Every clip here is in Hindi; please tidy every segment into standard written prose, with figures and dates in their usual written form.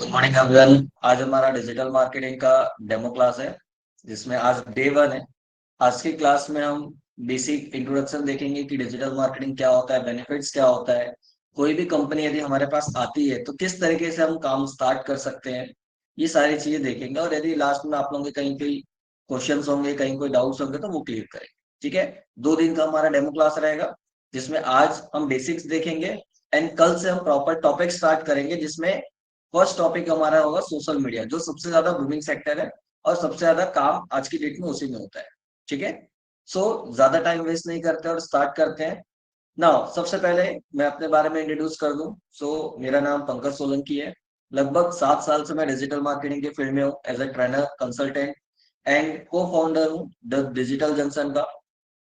Good morning everyone. आज हमारा डिजिटल मार्केटिंग का डेमो क्लास है जिसमें आज डे 1 है। आज की क्लास में हम बेसिक इंट्रोडक्शन देखेंगे कि डिजिटल मार्केटिंग क्या होता है, बेनिफिट्स क्या होता है, कोई भी कंपनी यदि हमारे पास आती है तो किस तरीके से हम काम स्टार्ट कर सकते हैं। ये सारी चीजें देखेंगे और यदि लास्ट में आप लोगों के कहीं कोई क्वेश्चंस होंगे, कहीं कोई डाउट्स होंगे तो वो क्लियर करेंगे। ठीक है। 2 दिन का हमारा डेमो क्लास रहेगा जिसमें आज हम बेसिक्स देखेंगे एंड कल से हम प्रॉपर टॉपिक स्टार्ट करेंगे जिसमें फर्स्ट टॉपिक हमारा होगा सोशल मीडिया, जो सबसे ज्यादा बूमिंग सेक्टर है और सबसे ज्यादा काम आज की डेट में उसी में होता है। ठीक है। सो ज्यादा टाइम वेस्ट नहीं करते और स्टार्ट करते हैं। नाउ सबसे पहले मैं अपने बारे में इंट्रोड्यूस कर दूं। मेरा नाम पंकज सोलंकी है। लगभग 7 साल से मैं डिजिटल मार्केटिंग के फील्ड में हूँ as a trainer, consultant and cofounder हूँ द डिजिटल जंक्शन का,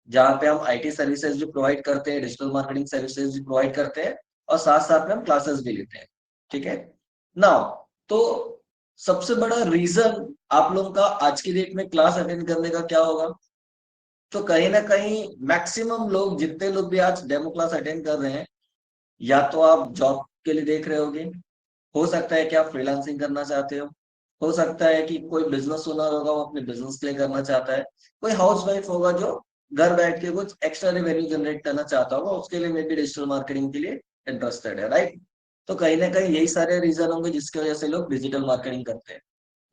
जहाँ पे हम आईटी सर्विसेज भी प्रोवाइड करते हैं, डिजिटल मार्केटिंग सर्विसेज भी प्रोवाइड करते हैं और साथ साथ में हम क्लासेस भी लेते हैं। ठीक है। नाउ तो सबसे बड़ा रीजन आप लोगों का आज की डेट में क्लास अटेंड करने का क्या होगा? तो कहीं ना कहीं मैक्सिमम लोग, जितने लोग भी आज डेमो क्लास अटेंड कर रहे हैं, या तो आप जॉब के लिए देख रहे होगे, हो सकता है कि आप फ्रीलांसिंग करना चाहते हो सकता है कि कोई बिजनेस ओनर होगा वो अपने बिजनेस के लिए करना चाहता है, कोई हाउस वाइफ होगा जो घर बैठ के कुछ एक्स्ट्रा रेवेन्यू जनरेट करना चाहता होगा, उसके लिए मे बी डिजिटल मार्केटिंग के लिए इंटरेस्टेड है, राइट? तो कहीं ना कहीं यही सारे रीजन होंगे जिसकी वजह से लोग डिजिटल मार्केटिंग करते हैं।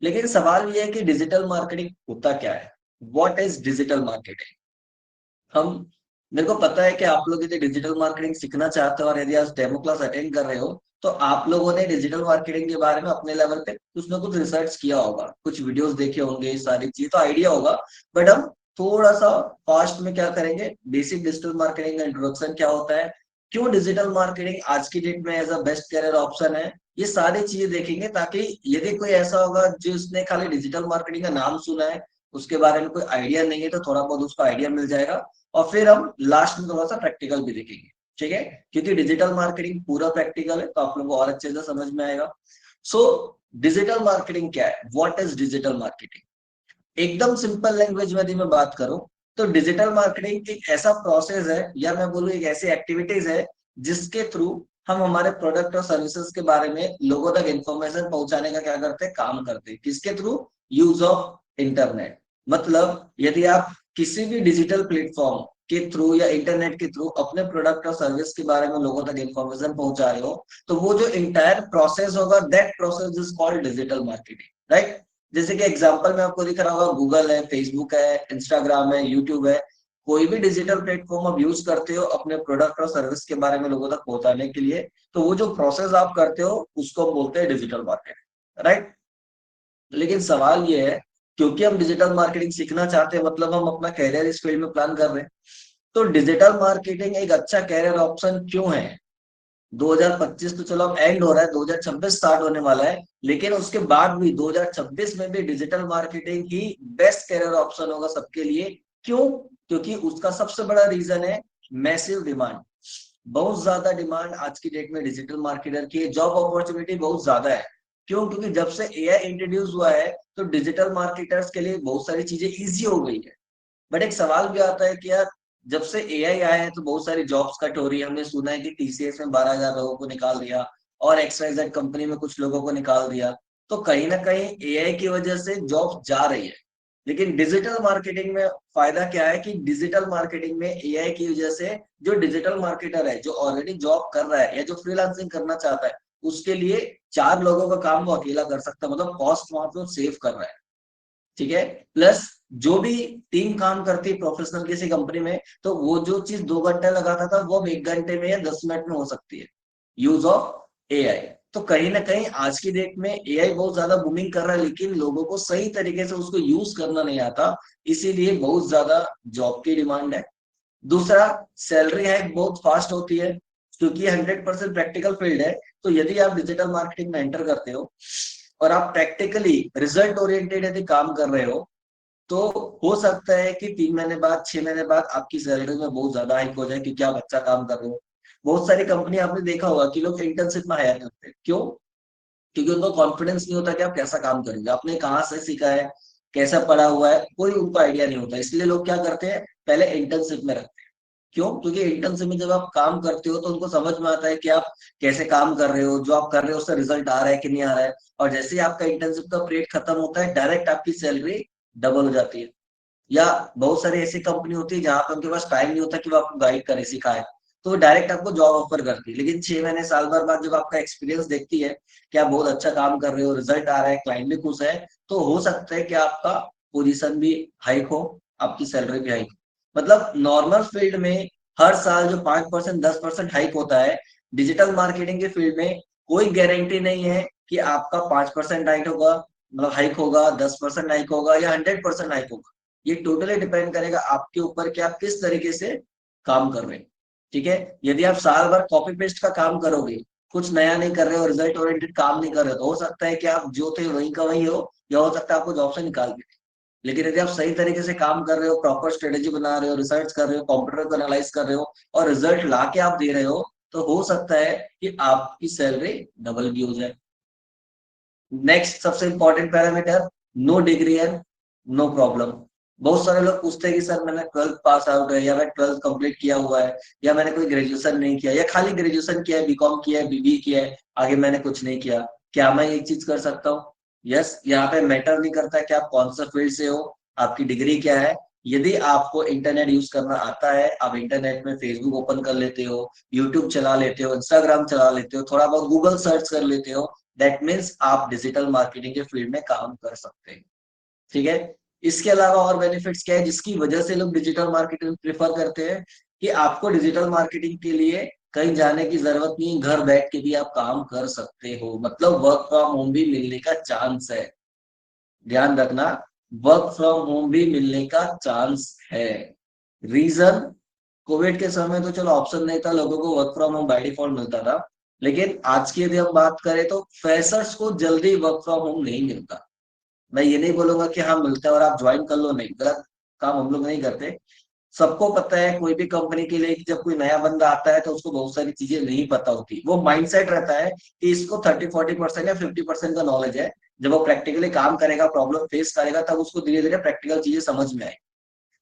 लेकिन सवाल ये है कि डिजिटल मार्केटिंग होता क्या है? What is digital marketing? हम मेरे को पता है कि आप लोग यदि डिजिटल मार्केटिंग सीखना चाहते हो और यदि आज डेमो क्लास अटेंड कर रहे हो तो आप लोगों ने डिजिटल मार्केटिंग के बारे में अपने लेवल पे कुछ ना कुछ रिसर्च किया होगा, कुछ वीडियोस देखे होंगे, सारी चीज तो आइडिया होगा। बट हम थोड़ा सा फास्ट में क्या करेंगे, बेसिक डिजिटल मार्केटिंग का इंट्रोडक्शन क्या होता है, क्यों डिजिटल मार्केटिंग आज की डेट में as a best career option है, ये सारी चीजें देखेंगे ताकि यदि कोई ऐसा होगा जिसने खाली डिजिटल मार्केटिंग का नाम सुना है, उसके बारे में कोई आइडिया नहीं है, तो थोड़ा बहुत उसको आइडिया मिल जाएगा। और फिर हम लास्ट में थोड़ा सा प्रैक्टिकल भी देखेंगे। ठीक है। क्योंकि डिजिटल मार्केटिंग पूरा प्रैक्टिकल है तो आप लोगों को और अच्छे से समझ में आएगा। सो डिजिटल मार्केटिंग क्या है? What is digital marketing? एकदम सिंपल लैंग्वेज में यदि मैं बात करूं तो डिजिटल मार्केटिंग एक ऐसा प्रोसेस है, या मैं बोलूं एक ऐसी एक्टिविटीज है जिसके थ्रू हम हमारे प्रोडक्ट और सर्विसेज के बारे में लोगों तक इंफॉर्मेशन पहुंचाने का क्या करते हैं, काम करते हैं। किसके थ्रू? Use of internet. मतलब यदि आप किसी भी डिजिटल प्लेटफॉर्म के थ्रू या इंटरनेट के थ्रू अपने प्रोडक्ट और सर्विस के बारे में लोगों तक इंफॉर्मेशन पहुंचा रहे हो तो वो जो इंटायर प्रोसेस होगा, that process is called digital marketing, right? जैसे कि एग्जांपल में आपको दिख रहा होगा, गूगल है, फेसबुक है, इंस्टाग्राम है, यूट्यूब है, कोई भी डिजिटल प्लेटफॉर्म आप यूज करते हो अपने प्रोडक्ट और सर्विस के बारे में लोगों तक पहुंचाने के लिए, तो वो जो प्रोसेस आप करते हो उसको बोलते हैं डिजिटल मार्केटिंग, राइट? लेकिन सवाल ये है, क्योंकि हम डिजिटल मार्केटिंग सीखना चाहते हैं, मतलब हम अपना कैरियर इस फील्ड में प्लान कर रहे हैं, तो डिजिटल मार्केटिंग एक अच्छा कैरियर ऑप्शन क्यों है? 2025 तो चलो अब एंड हो रहा है, 2026 स्टार्ट होने वाला है, लेकिन उसके बाद भी 2026 में भी डिजिटल मार्केटिंग ही बेस्ट करियर ऑप्शन होगा सबके लिए। क्यों? क्योंकि उसका सबसे बड़ा रीजन है मैसिव डिमांड। बहुत ज्यादा डिमांड आज की डेट में डिजिटल मार्केटर की है, जॉब अपॉर्चुनिटी बहुत ज्यादा है। क्यों? क्योंकि जब से एआई इंट्रोड्यूस हुआ है तो डिजिटल मार्केटर्स के लिए बहुत सारी चीजें इजी हो गई है। बट एक सवाल भी आता है कि यार, जब से एआई आया है तो बहुत सारी जॉब्स कट हो रही है। हमने सुना है कि टीसीएस में 12,000 लोगों को निकाल दिया और एक्सवाइजेड कंपनी में कुछ लोगों को निकाल दिया। तो कहीं ना कहीं एआई की वजह से जॉब जा रही है। लेकिन डिजिटल मार्केटिंग में फायदा क्या है कि डिजिटल मार्केटिंग में एआई की वजह से जो डिजिटल मार्केटर है, जो ऑलरेडी जॉब कर रहा है या जो फ्रीलांसिंग करना चाहता है, उसके लिए 4 लोगों का काम वो अकेला कर सकता है। मतलब कॉस्ट वहां पे सेव कर रहा है। ठीक है। प्लस जो भी टीम काम करती है प्रोफेशनल किसी कंपनी में, तो वो जो चीज 2 घंटे लगाता था वो अब 1 घंटे में या 10 मिनट में हो सकती है, यूज ऑफ एआई। तो कहीं ना कहीं आज की डेट में एआई बहुत ज्यादा बूमिंग कर रहा है, लेकिन लोगों को सही तरीके से उसको यूज करना नहीं आता, इसीलिए बहुत ज्यादा जॉब की डिमांड है। दूसरा, सैलरी हाइक बहुत फास्ट होती है, क्योंकि 100% प्रैक्टिकल फील्ड है। तो यदि आप डिजिटल मार्केटिंग में एंटर करते हो और आप प्रैक्टिकली रिजल्ट ओरिएंटेड यदि काम कर रहे हो, तो हो सकता है कि 3 महीने बाद, 6 महीने बाद आपकी सैलरी में बहुत ज्यादा हाइक हो जाए, क्योंकि आप अच्छा काम कर रहे हो। बहुत सारी कंपनी आपने देखा होगा कि लोग इंटर्नशिप में हायर करते हैं। क्यों? क्योंकि उनको कॉन्फिडेंस नहीं होता कि आप कैसा काम करेंगे, आपने कहाँ से सीखा है, कैसा पढ़ा हुआ है, कोई उनको आइडिया नहीं होता। इसलिए लोग क्या करते हैं, पहले इंटर्नशिप में रखते हैं। क्यों? क्योंकि इंटर्नशिप में जब आप काम करते हो तो उनको समझ में आता है कि आप कैसे काम कर रहे हो, जो आप कर रहे हो उससे रिजल्ट आ रहा है कि नहीं आ रहा है। और जैसे ही आपका इंटर्नशिप का पीरियड खत्म होता है, डायरेक्ट आपकी सैलरी डबल हो जाती है। या बहुत सारी ऐसी कंपनी होती है जहां पे उनके पास टाइम नहीं होता कि वो आपको गाइड करे, सिखाए, तो वो डायरेक्ट आपको जॉब ऑफर करती है। लेकिन 6 महीने साल भर बाद जब आपका एक्सपीरियंस देखती है कि आप बहुत अच्छा काम कर रहे हो, रिजल्ट आ रहा है, क्लाइंट भी खुश है, तो हो सकता है कि आपका पोजीशन भी हाइक हो, आपकी सैलरी भी हाइक हो। मतलब नॉर्मल फील्ड में हर साल जो 5% 10% हाइक होता है, डिजिटल मार्केटिंग के फील्ड में कोई गारंटी नहीं है कि आपका 5% हाइक होगा, मतलब हाइक होगा, 10% हाइक होगा या 100% हाइक होगा। ये टोटली डिपेंड करेगा आपके ऊपर कि आप किस तरीके से काम कर रहे हैं। ठीक है? यदि आप साल भर कॉपी पेस्ट का काम करोगे, कुछ नया नहीं कर रहे हो, रिजल्ट ओरिएंटेड काम नहीं कर रहे हो, तो हो सकता है कि आप जो थे वहीं का वहीं हो, या हो सकता है आपको जॉब से निकाल दें। लेकिन यदि आप सही तरीके से काम कर रहे हो, प्रॉपर स्ट्रेटेजी बना रहे हो, रिसर्च कर रहे हो, कंप्यूटर को एनालाइज कर रहे हो और रिजल्ट ला के आप दे रहे हो, तो हो सकता है कि आपकी सैलरी डबल भी हो जाए। नेक्स्ट सबसे important parameter, no degree and no problem. बहुत सारे लोग पूछते हैं कि सर मैंने 12th पास आउट है, या मैं 12th कंप्लीट किया हुआ है, या मैंने कोई ग्रेजुएशन नहीं किया, या खाली ग्रेजुएशन किया है, बीकॉम किया है, बीबी किया है, आगे मैंने कुछ नहीं किया, क्या मैं ये चीज कर सकता हूँ? यस, यहाँ पे मैटर नहीं करता कि आप कौन सा फील्ड से हो, आपकी डिग्री क्या है। यदि आपको इंटरनेट यूज करना आता है, आप इंटरनेट में फेसबुक ओपन कर लेते हो, यूट्यूब चला लेते हो, इंस्टाग्राम चला लेते हो, थोड़ा बहुत गूगल सर्च कर लेते हो, दैट मीन्स आप डिजिटल मार्केटिंग के फील्ड में काम कर सकते हैं। ठीक है? इसके अलावा और बेनिफिट्स क्या है जिसकी वजह से लोग डिजिटल मार्केटिंग प्रेफर करते हैं? कि आपको डिजिटल मार्केटिंग के लिए कहीं जाने की जरूरत नहीं, घर बैठ के भी आप काम कर सकते हो, मतलब वर्क फ्रॉम होम भी मिलने का चांस है। ध्यान रखना, वर्क फ्रॉम होम भी मिलने का चांस है। रीजन, कोविड के समय तो चलो ऑप्शन नहीं था, लोगों को work from home by default मिलता था। लेकिन आज की यदि हम बात करें तो फ्रेशर्स को जल्दी वर्क फ्रॉम होम नहीं मिलता। मैं ये नहीं बोलूंगा कि हाँ मिलता है और आप ज्वाइन कर लो, नहीं, गलत काम हम लोग नहीं करते। सबको पता है कोई भी कंपनी के लिए कि जब कोई नया बंदा आता है तो उसको बहुत सारी चीजें नहीं पता होती, वो माइंडसेट रहता है कि इसको 30-40% या 50% का नॉलेज है। जब वो प्रैक्टिकली काम करेगा, प्रॉब्लम फेस करेगा, तब उसको धीरे धीरे प्रैक्टिकल चीजें समझ में आए।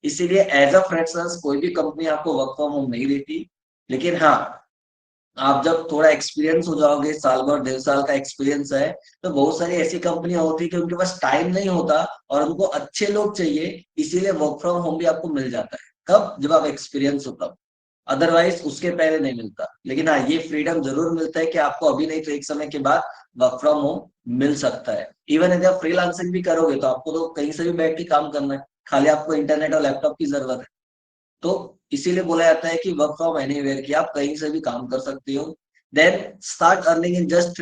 इसीलिए एज अ फ्रेशर्स कोई भी कंपनी आपको वर्क फ्रॉम होम नहीं देती। लेकिन हाँ, आप जब थोड़ा एक्सपीरियंस हो जाओगे, साल भर 1.5 साल का एक्सपीरियंस है, तो बहुत सारी ऐसी कंपनियां होती है कि उनके पास टाइम नहीं होता और उनको अच्छे लोग चाहिए, इसीलिए वर्क फ्रॉम होम भी आपको मिल जाता है। कब? जब आप एक्सपीरियंस हो तब। अदरवाइज उसके पहले नहीं मिलता। लेकिन हाँ, ये फ्रीडम जरूर मिलता है कि आपको अभी नहीं तो एक समय के बाद वर्क फ्रॉम होम मिल सकता है। इवन यदि आप फ्रीलांसिंग भी करोगे तो आपको तो कहीं से भी बैठ के काम करना है, खाली आपको इंटरनेट और लैपटॉप की जरूरत है। तो इसीलिए बोला जाता है कि वर्क फ्रॉम एनीवेयर, कि आप कहीं से भी काम कर सकते हो। Then start earning in just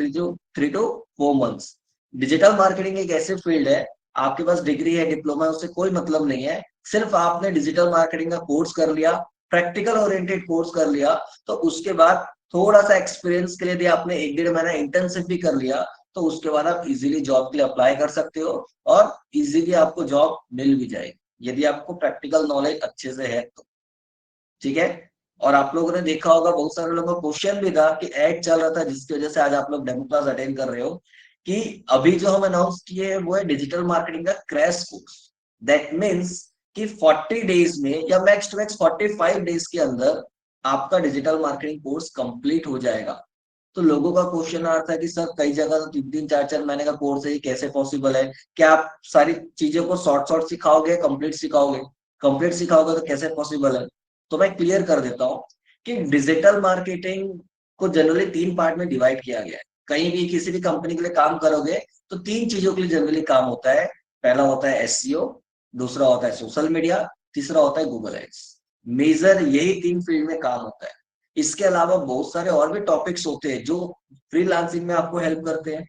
3 to 4 months। Digital marketing एक ऐसे फील्ड है, आपके पास डिग्री है, डिप्लोमा है, उससे कोई मतलब नहीं है। सिर्फ आपने डिजिटल मार्केटिंग का कोर्स कर लिया, प्रैक्टिकल ओरिएंटेड कोर्स कर लिया, तो उसके बाद थोड़ा सा एक्सपीरियंस के लिए यदि आपने 1-1.5 महीना इंटर्नशिप भी कर लिया, तो उसके बाद आप इजीली जॉब के लिए अप्लाई कर सकते हो और इजीली आपको जॉब मिल भी जाएगी, यदि आपको प्रैक्टिकल नॉलेज अच्छे से है तो। ठीक है? और आप लोगों ने देखा होगा, बहुत सारे लोगों का क्वेश्चन भी था कि ऐड चल रहा था जिसकी वजह से आज आप लोग डेमो क्लास अटेंड कर रहे हो, कि अभी जो हम अनाउंस किए हैं वो है डिजिटल मार्केटिंग का क्रैश कोर्स। दैट मीन्स कि 40 डेज में या मैक्स टू मैक्स 45 डेज के अंदर आपका डिजिटल मार्केटिंग कोर्स कंप्लीट हो जाएगा। तो लोगों का क्वेश्चन आ रहा था कि सर कई जगह तो 3-3 4-4 महीने का कोर्स है, ये कैसे पॉसिबल है? क्या आप सारी चीजों को शॉर्ट शॉर्ट सिखाओगे, कंप्लीट सिखाओगे? कंप्लीट सिखाओगे तो कैसे पॉसिबल है? तो मैं क्लियर कर देता हूँ कि डिजिटल मार्केटिंग को जनरली 3 पार्ट में डिवाइड किया गया है। कहीं भी किसी भी कंपनी के लिए काम करोगे तो 3 चीजों के लिए जनरली काम होता है। पहला होता है एसईओ, दूसरा होता है सोशल मीडिया, तीसरा होता है गूगल एड्स। मेजर यही 3 फील्ड में काम होता है। इसके अलावा बहुत सारे और भी टॉपिक्स होते हैं जो फ्रीलांसिंग में आपको हेल्प करते हैं।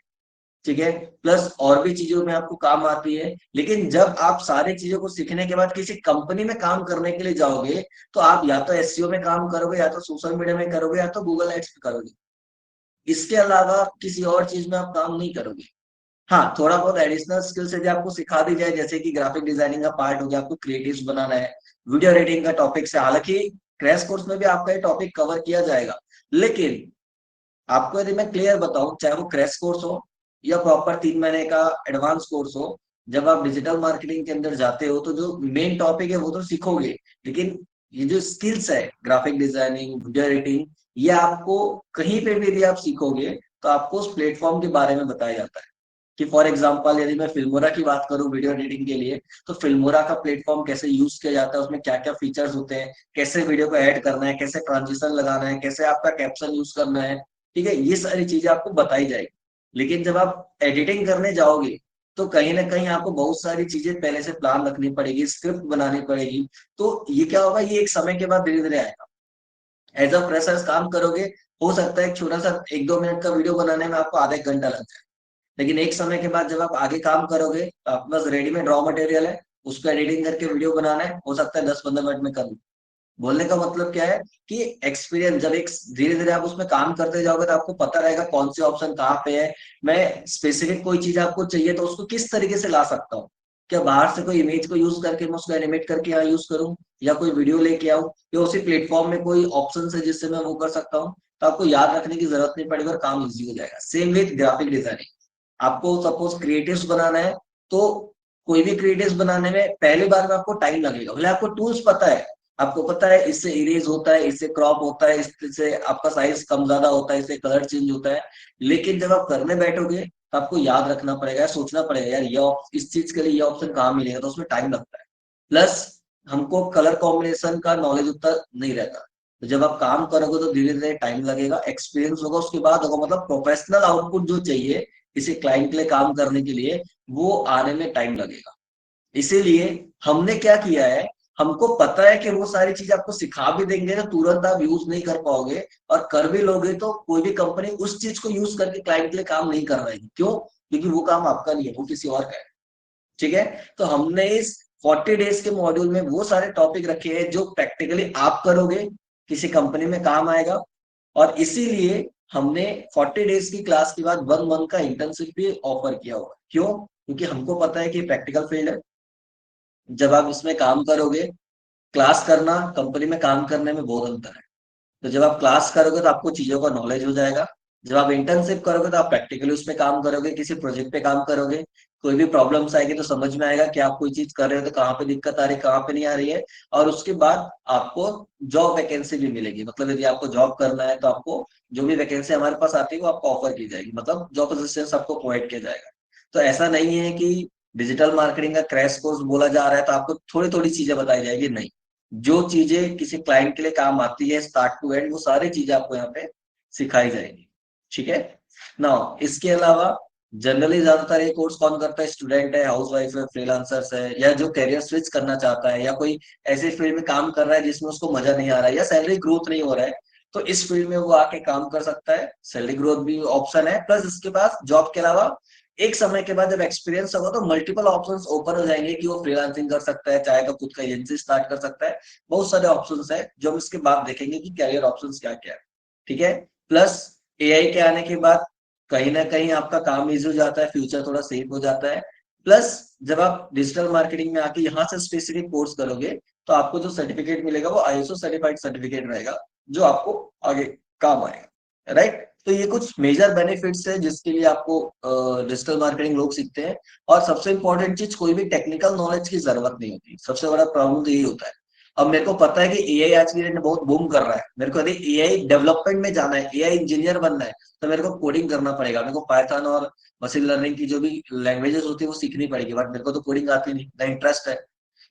ठीक है? प्लस और भी चीजों में आपको काम आती है। लेकिन जब आप सारी चीजों को सीखने के बाद किसी कंपनी में काम करने के लिए जाओगे, तो आप या तो एसईओ में काम करोगे, या तो सोशल मीडिया में करोगे, या तो गूगल एड्स में करोगे। इसके अलावा किसी और चीज में आप काम नहीं करोगे। हाँ, थोड़ा बहुत एडिशनल स्किल्स यदि आपको सिखा दी जाए, जैसे कि ग्राफिक डिजाइनिंग का पार्ट हो गया, आपको क्रिएटिव्स बनाना है, वीडियो एडिटिंग का टॉपिक है, हालांकि क्रैश कोर्स में भी आपका ये टॉपिक कवर किया जाएगा। लेकिन आपको यदि मैं क्लियर बताऊं, चाहे वो क्रैश कोर्स हो या प्रॉपर 3 महीने का एडवांस कोर्स हो, जब आप डिजिटल मार्केटिंग के अंदर जाते हो तो जो मेन टॉपिक है वो तो सीखोगे, लेकिन ये जो स्किल्स है ग्राफिक डिजाइनिंग, वीडियो एडिटिंग, ये आपको कहीं पे भी यदि आप सीखोगे तो आपको उस प्लेटफॉर्म के बारे में बताया जाता है। कि फॉर एग्जांपल यदि मैं फिल्मोरा की बात करूं वीडियो एडिटिंग के लिए, तो फिल्मोरा का प्लेटफॉर्म कैसे यूज किया जाता है, उसमें क्या क्या फीचर्स होते हैं, कैसे वीडियो को ऐड करना है, कैसे ट्रांजिशन लगाना है, कैसे आपका कैप्शन यूज करना है, ठीक है, ये सारी चीजें आपको बताई जाएगी। लेकिन जब आप एडिटिंग करने जाओगे तो कहीं ना कहीं आपको बहुत सारी चीजें पहले से प्लान रखनी पड़ेगी, स्क्रिप्ट बनानी पड़ेगी। तो ये क्या होगा, ये एक समय के बाद धीरे धीरे आएगा। एज अ फ्रेशर्स काम करोगे, हो सकता है एक छोटा सा 1-2 मिनट का वीडियो बनाने में आपको आधा एक घंटा लग जाए। लेकिन एक समय के बाद जब आप आगे काम करोगे तो आपके पास रेडीमेड रॉ मटेरियल है, उसको एडिटिंग करके वीडियो बनाना है, हो सकता है 10-15 मिनट में कर लो। बोलने का मतलब क्या है कि एक्सपीरियंस जब एक धीरे धीरे आप उसमें काम करते जाओगे तो आपको पता रहेगा कौन से ऑप्शन कहाँ पे है। मैं स्पेसिफिक कोई चीज आपको चाहिए तो उसको किस तरीके से ला सकता हूँ। क्या बाहर से कोई इमेज को यूज करके मैं उसको एनिमेट करके यहाँ यूज करूँ, या कोई वीडियो लेके आऊँ, या उसी प्लेटफॉर्म में कोई ऑप्शन है जिससे मैं वो कर सकता हूँ। तो आपको याद रखने की जरूरत नहीं पड़ेगी और काम इजी हो जाएगा। सेम विथ ग्राफिक डिजाइनिंग, आपको सपोज क्रिएटिव्स बनाना है, तो कोई भी क्रिएटिव्स बनाने में पहली बार में आपको टाइम लगेगा, भले आपको टूल्स पता है, आपको पता है इससे इरेज होता है, इससे क्रॉप होता है, इससे आपका साइज कम ज्यादा होता है, इससे कलर चेंज होता है। लेकिन जब आप करने बैठोगे तो आपको याद रखना पड़ेगा, सोचना पड़ेगा यार ये इस चीज के लिए ये ऑप्शन कहाँ मिलेगा, तो उसमें टाइम लगता है। प्लस हमको कलर कॉम्बिनेशन का नॉलेज उतना नहीं रहता। तो जब आप काम करोगे तो धीरे धीरे टाइम लगेगा, एक्सपीरियंस होगा, उसके बाद होगा, मतलब प्रोफेशनल आउटपुट जो चाहिए किसी क्लाइंट के लिए काम करने के लिए, वो आने में टाइम लगेगा। इसीलिए हमने क्या किया है, हमको पता है कि वो सारी चीज आपको सिखा भी देंगे तो तुरंत आप यूज नहीं कर पाओगे, और कर भी लोगे तो कोई भी कंपनी उस चीज को यूज करके क्लाइंट के लिए काम नहीं कर रही। क्यों? क्योंकि वो काम आपका नहीं है, वो किसी और का है। ठीक है। तो हमने इस 40 डेज के मॉड्यूल में वो सारे टॉपिक रखे हैं जो प्रैक्टिकली आप करोगे, किसी कंपनी में काम आएगा। और इसीलिए हमने 40 डेज की क्लास के बाद 1 मंथ का इंटर्नशिप भी ऑफर किया हुआ है। क्यों? क्योंकि हमको पता है कि प्रैक्टिकल फील्ड है। जब आप इसमें काम करोगे, क्लास करना कंपनी में काम करने में बहुत अंतर है। तो जब आप क्लास करोगे तो आपको चीजों का नॉलेज हो जाएगा। जब आप इंटर्नशिप करोगे तो आप प्रैक्टिकली उसमें काम करोगे, किसी प्रोजेक्ट पे काम करोगे। कोई भी प्रॉब्लम्स आएगी तो समझ में आएगा कि आप कोई चीज कर रहे हो तो कहाँ पे दिक्कत आ रही है, कहाँ पे नहीं आ रही है। और उसके बाद आपको जॉब वैकेंसी भी मिलेगी, मतलब यदि आपको जॉब करना है तो आपको जो भी वैकेंसी हमारे पास आती है वो आपको ऑफर की जाएगी, मतलब जॉब असिस्टेंस आपको प्रोवाइड किया जाएगा। तो ऐसा नहीं है कि डिजिटल मार्केटिंग का क्रैश कोर्स बोला जा रहा है तो आपको थोड़ी थोड़ी चीजें बताई जाएगी, नहीं। जो चीजें किसी क्लाइंट के लिए काम आती है स्टार्ट टू एंड, वो सारी चीजें आपको यहाँ पे सिखाई जाएगी। ठीक है ना। इसके अलावा जनरली ज्यादातर ये कोर्स कौन करता है, स्टूडेंट है, हाउस वाइफ है, फ्रीलांसर्स है, या जो करियर स्विच करना चाहता है, या कोई ऐसे फील्ड में काम कर रहा है जिसमें उसको मजा नहीं आ रहा है या सैलरी ग्रोथ नहीं हो रहा है। तो इस फील्ड में वो आके काम कर सकता है, सैलरी ग्रोथ भी ऑप्शन है, प्लस इसके पास जॉब के अलावा एक समय के बाद जब एक्सपीरियंस होगा तो मल्टीपल ऑप्शंस ओपन हो जाएंगे कि वो फ्रीलांसिंग कर सकता है, चाहे तो खुद का एजेंसी स्टार्ट कर सकता है। बहुत सारे ऑप्शंस है जो हम इसके बाद देखेंगे कि कैरियर ऑप्शंस क्या क्या है। ठीक है। प्लस एआई के आने के बाद कहीं ना कहीं आपका काम इजी हो जाता है, फ्यूचर थोड़ा सेफ हो जाता है। प्लस जब आप डिजिटल मार्केटिंग में आके यहाँ से स्पेसिफिक कोर्स करोगे तो आपको जो सर्टिफिकेट मिलेगा वो आईएसओ सर्टिफाइड सर्टिफिकेट रहेगा, जो आपको आगे काम आएगा। राइट। तो ये कुछ मेजर बेनिफिट्स है जिसके लिए आपको डिजिटल मार्केटिंग लोग सीखते हैं। और सबसे इंपॉर्टेंट चीज, कोई भी टेक्निकल नॉलेज की जरूरत नहीं होती, सबसे बड़ा प्रॉब्लम तो यही होता है। अब मेरे को पता है कि एआई आज की डेट में बहुत बूम कर रहा है, मेरे को यदि एआई डेवलपमेंट में जाना है, एआई इंजीनियर बनना है, तो मेरे को कोडिंग करना पड़ेगा, मेरे को पाइथन और मशीन लर्निंग की जो भी लैंग्वेजेस होती है वो सीखनी पड़ेगी, बट मेरे को तो कोडिंग आती नहीं, ना इंटरेस्ट है।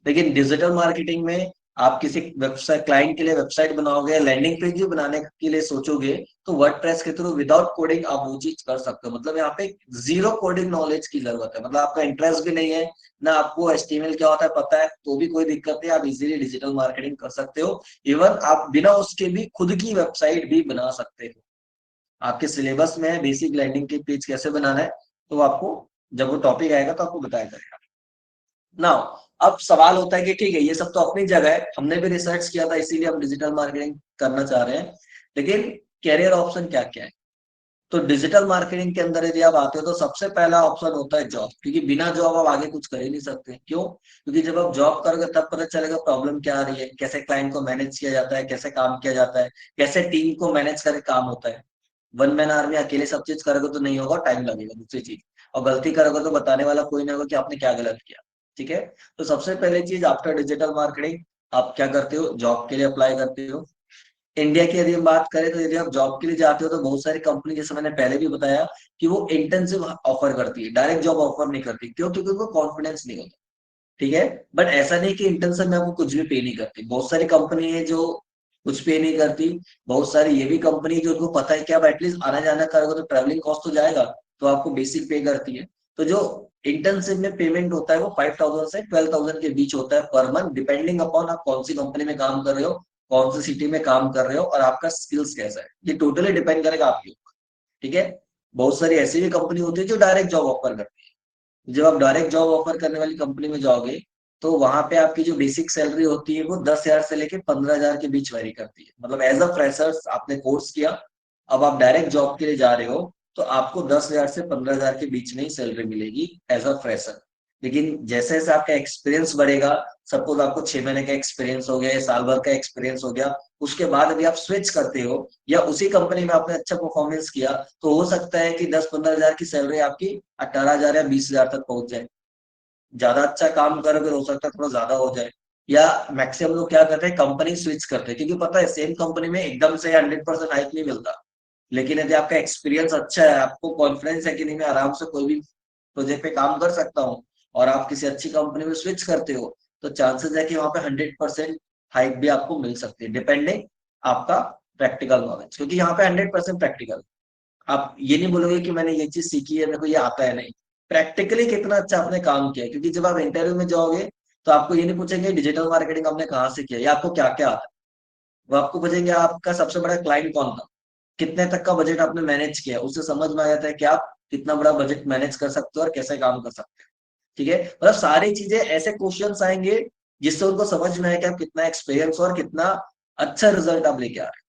लेकिन डिजिटल मार्केटिंग में आप किसी वेबसाइट क्लाइंट के लिए वेबसाइट बनाओगे, लैंडिंग पेज भी बनाने के लिए सोचोगे, तो वर्डप्रेस के थ्रू विदाउट कोडिंग आप वो चीज कर सकते हो। मतलब यहाँ पे जीरो कोडिंग नॉलेज की जरूरत है, मतलब आपका इंटरेस्ट भी नहीं है, ना आपको एचटीएमएल क्या होता है पता है, तो भी कोई दिक्कत नहीं, आप इजीली डिजिटल मार्केटिंग कर सकते हो। इवन आप बिना उसके भी खुद की वेबसाइट भी बना सकते हो। आपके सिलेबस में है बेसिक लैंडिंग के पेज कैसे बनाना है, तो आपको जब वो टॉपिक आएगा तो आपको बताया जाएगा ना। अब सवाल होता है कि ठीक है ये सब तो अपनी जगह है, हमने भी रिसर्च किया था इसीलिए हम डिजिटल मार्केटिंग करना चाह रहे हैं, लेकिन कैरियर ऑप्शन क्या क्या है। तो डिजिटल मार्केटिंग के अंदर यदि आप आते हो तो सबसे पहला ऑप्शन होता है जॉब, क्योंकि बिना जॉब आप आगे कुछ कर ही नहीं सकते। क्यों? क्योंकि जब आप जॉब करोगे तब पता चलेगा प्रॉब्लम क्या आ रही है, कैसे क्लाइंट को मैनेज किया जाता है, कैसे काम किया जाता है, कैसे टीम को मैनेज करके काम होता है। वन मैन आर्मी अकेले सब चीज करोगे तो नहीं होगा, टाइम लगेगा। दूसरी चीज, और गलती करोगे तो बताने वाला कोई नहीं होगा कि आपने क्या गलत किया। ठीक है। तो सबसे पहले चीज आफ्टर डिजिटल मार्केटिंग, आप क्या करते हो, जॉब के लिए अप्लाई करते हो। इंडिया की यदि हम बात करें तो यदि आप जॉब के लिए जाते हो तो बहुत सारी कंपनी, जैसे मैंने पहले भी बताया, कि वो इंटर्नशिप ऑफर करती है, डायरेक्ट जॉब ऑफर नहीं करती। क्यों? क्योंकि उनको कॉन्फिडेंस नहीं होता। ठीक है। बट ऐसा नहीं कि इंटर्नशिप में आपको कुछ भी पे नहीं करती। बहुत सारी कंपनी है जो कुछ पे नहीं करती। बहुत सारी ये भी कंपनी है जो उनको पता है कि आप एटलीस्ट आना जाना करोगे तो ट्रैवलिंग कॉस्ट तो जाएगा, तो आपको बेसिक पे करती है। तो जो इंटर्नशिप में पेमेंट होता है वो 5,000 से 12,000 के बीच होता है पर मंथ, डिपेंडिंग अपॉन आप कौन सी कंपनी में काम कर रहे हो, कौन सी सिटी में काम कर रहे हो, और आपका स्किल्स कैसा है, ये टोटली डिपेंड करेगा आपके ऊपर। ठीक है। बहुत सारी ऐसी भी कंपनी होती है जो डायरेक्ट जॉब ऑफर करती है। जब आप डायरेक्ट जॉब ऑफर करने वाली कंपनी में जाओगे तो वहां पे आपकी जो बेसिक सैलरी होती है वो 10,000 से लेके 15,000 के बीच वेरी करती है। मतलब एज अ फ्रेशर्स आपने कोर्स किया, अब आप डायरेक्ट जॉब के लिए जा रहे हो, तो आपको 10,000 से 15,000 के बीच में ही सैलरी मिलेगी एज अ फ्रेशर। लेकिन जैसे जैसे आपका एक्सपीरियंस बढ़ेगा, सपोज आपको 6 महीने का एक्सपीरियंस हो गया या साल भर का एक्सपीरियंस हो गया, उसके बाद अभी आप स्विच करते हो या उसी कंपनी में आपने अच्छा परफॉर्मेंस किया, तो हो सकता है कि 10-15,000 की सैलरी आपकी 18,000 या 20,000 तक पहुंच जाए। ज्यादा अच्छा काम करोगे तो हो सकता है थोड़ा ज्यादा हो जाए। या मैक्सिमम लोग क्या करते हैं, कंपनी स्विच करते हैं, क्योंकि पता है सेम कंपनी में एकदम से 100% हाइक नहीं मिलता। लेकिन यदि आपका एक्सपीरियंस अच्छा है, आपको कॉन्फिडेंस है कि नहीं मैं आराम से कोई भी प्रोजेक्ट पे काम कर सकता हूँ, और आप किसी अच्छी कंपनी में स्विच करते हो, तो चांसेस है कि वहां पे 100% हाइक भी आपको मिल सकती है, डिपेंडिंग आपका प्रैक्टिकल नॉलेज, क्योंकि यहाँ पे 100% प्रैक्टिकल। आप ये नहीं बोलोगे कि मैंने ये चीज सीखी है, मेरे को ये आता है, नहीं। प्रैक्टिकली कितना अच्छा आपने काम किया है, क्योंकि जब आप इंटरव्यू में जाओगे तो आपको ये नहीं पूछेंगे डिजिटल मार्केटिंग आपने कहाँ से किया या आपको क्या क्या आता है। वो आपको पूछेंगे आपका सबसे बड़ा क्लाइंट कौन था, कितने तक का बजट आपने मैनेज किया। उससे समझ में आ जाता है कि आप कितना बड़ा बजट मैनेज कर सकते हो और कैसे काम कर सकते हो। ठीक है। मतलब सारी चीजें ऐसे क्वेश्चंस आएंगे जिससे उनको समझ में आए कि आप कितना एक्सपीरियंस और कितना अच्छा रिजल्ट आप लेके आ रहे हैं।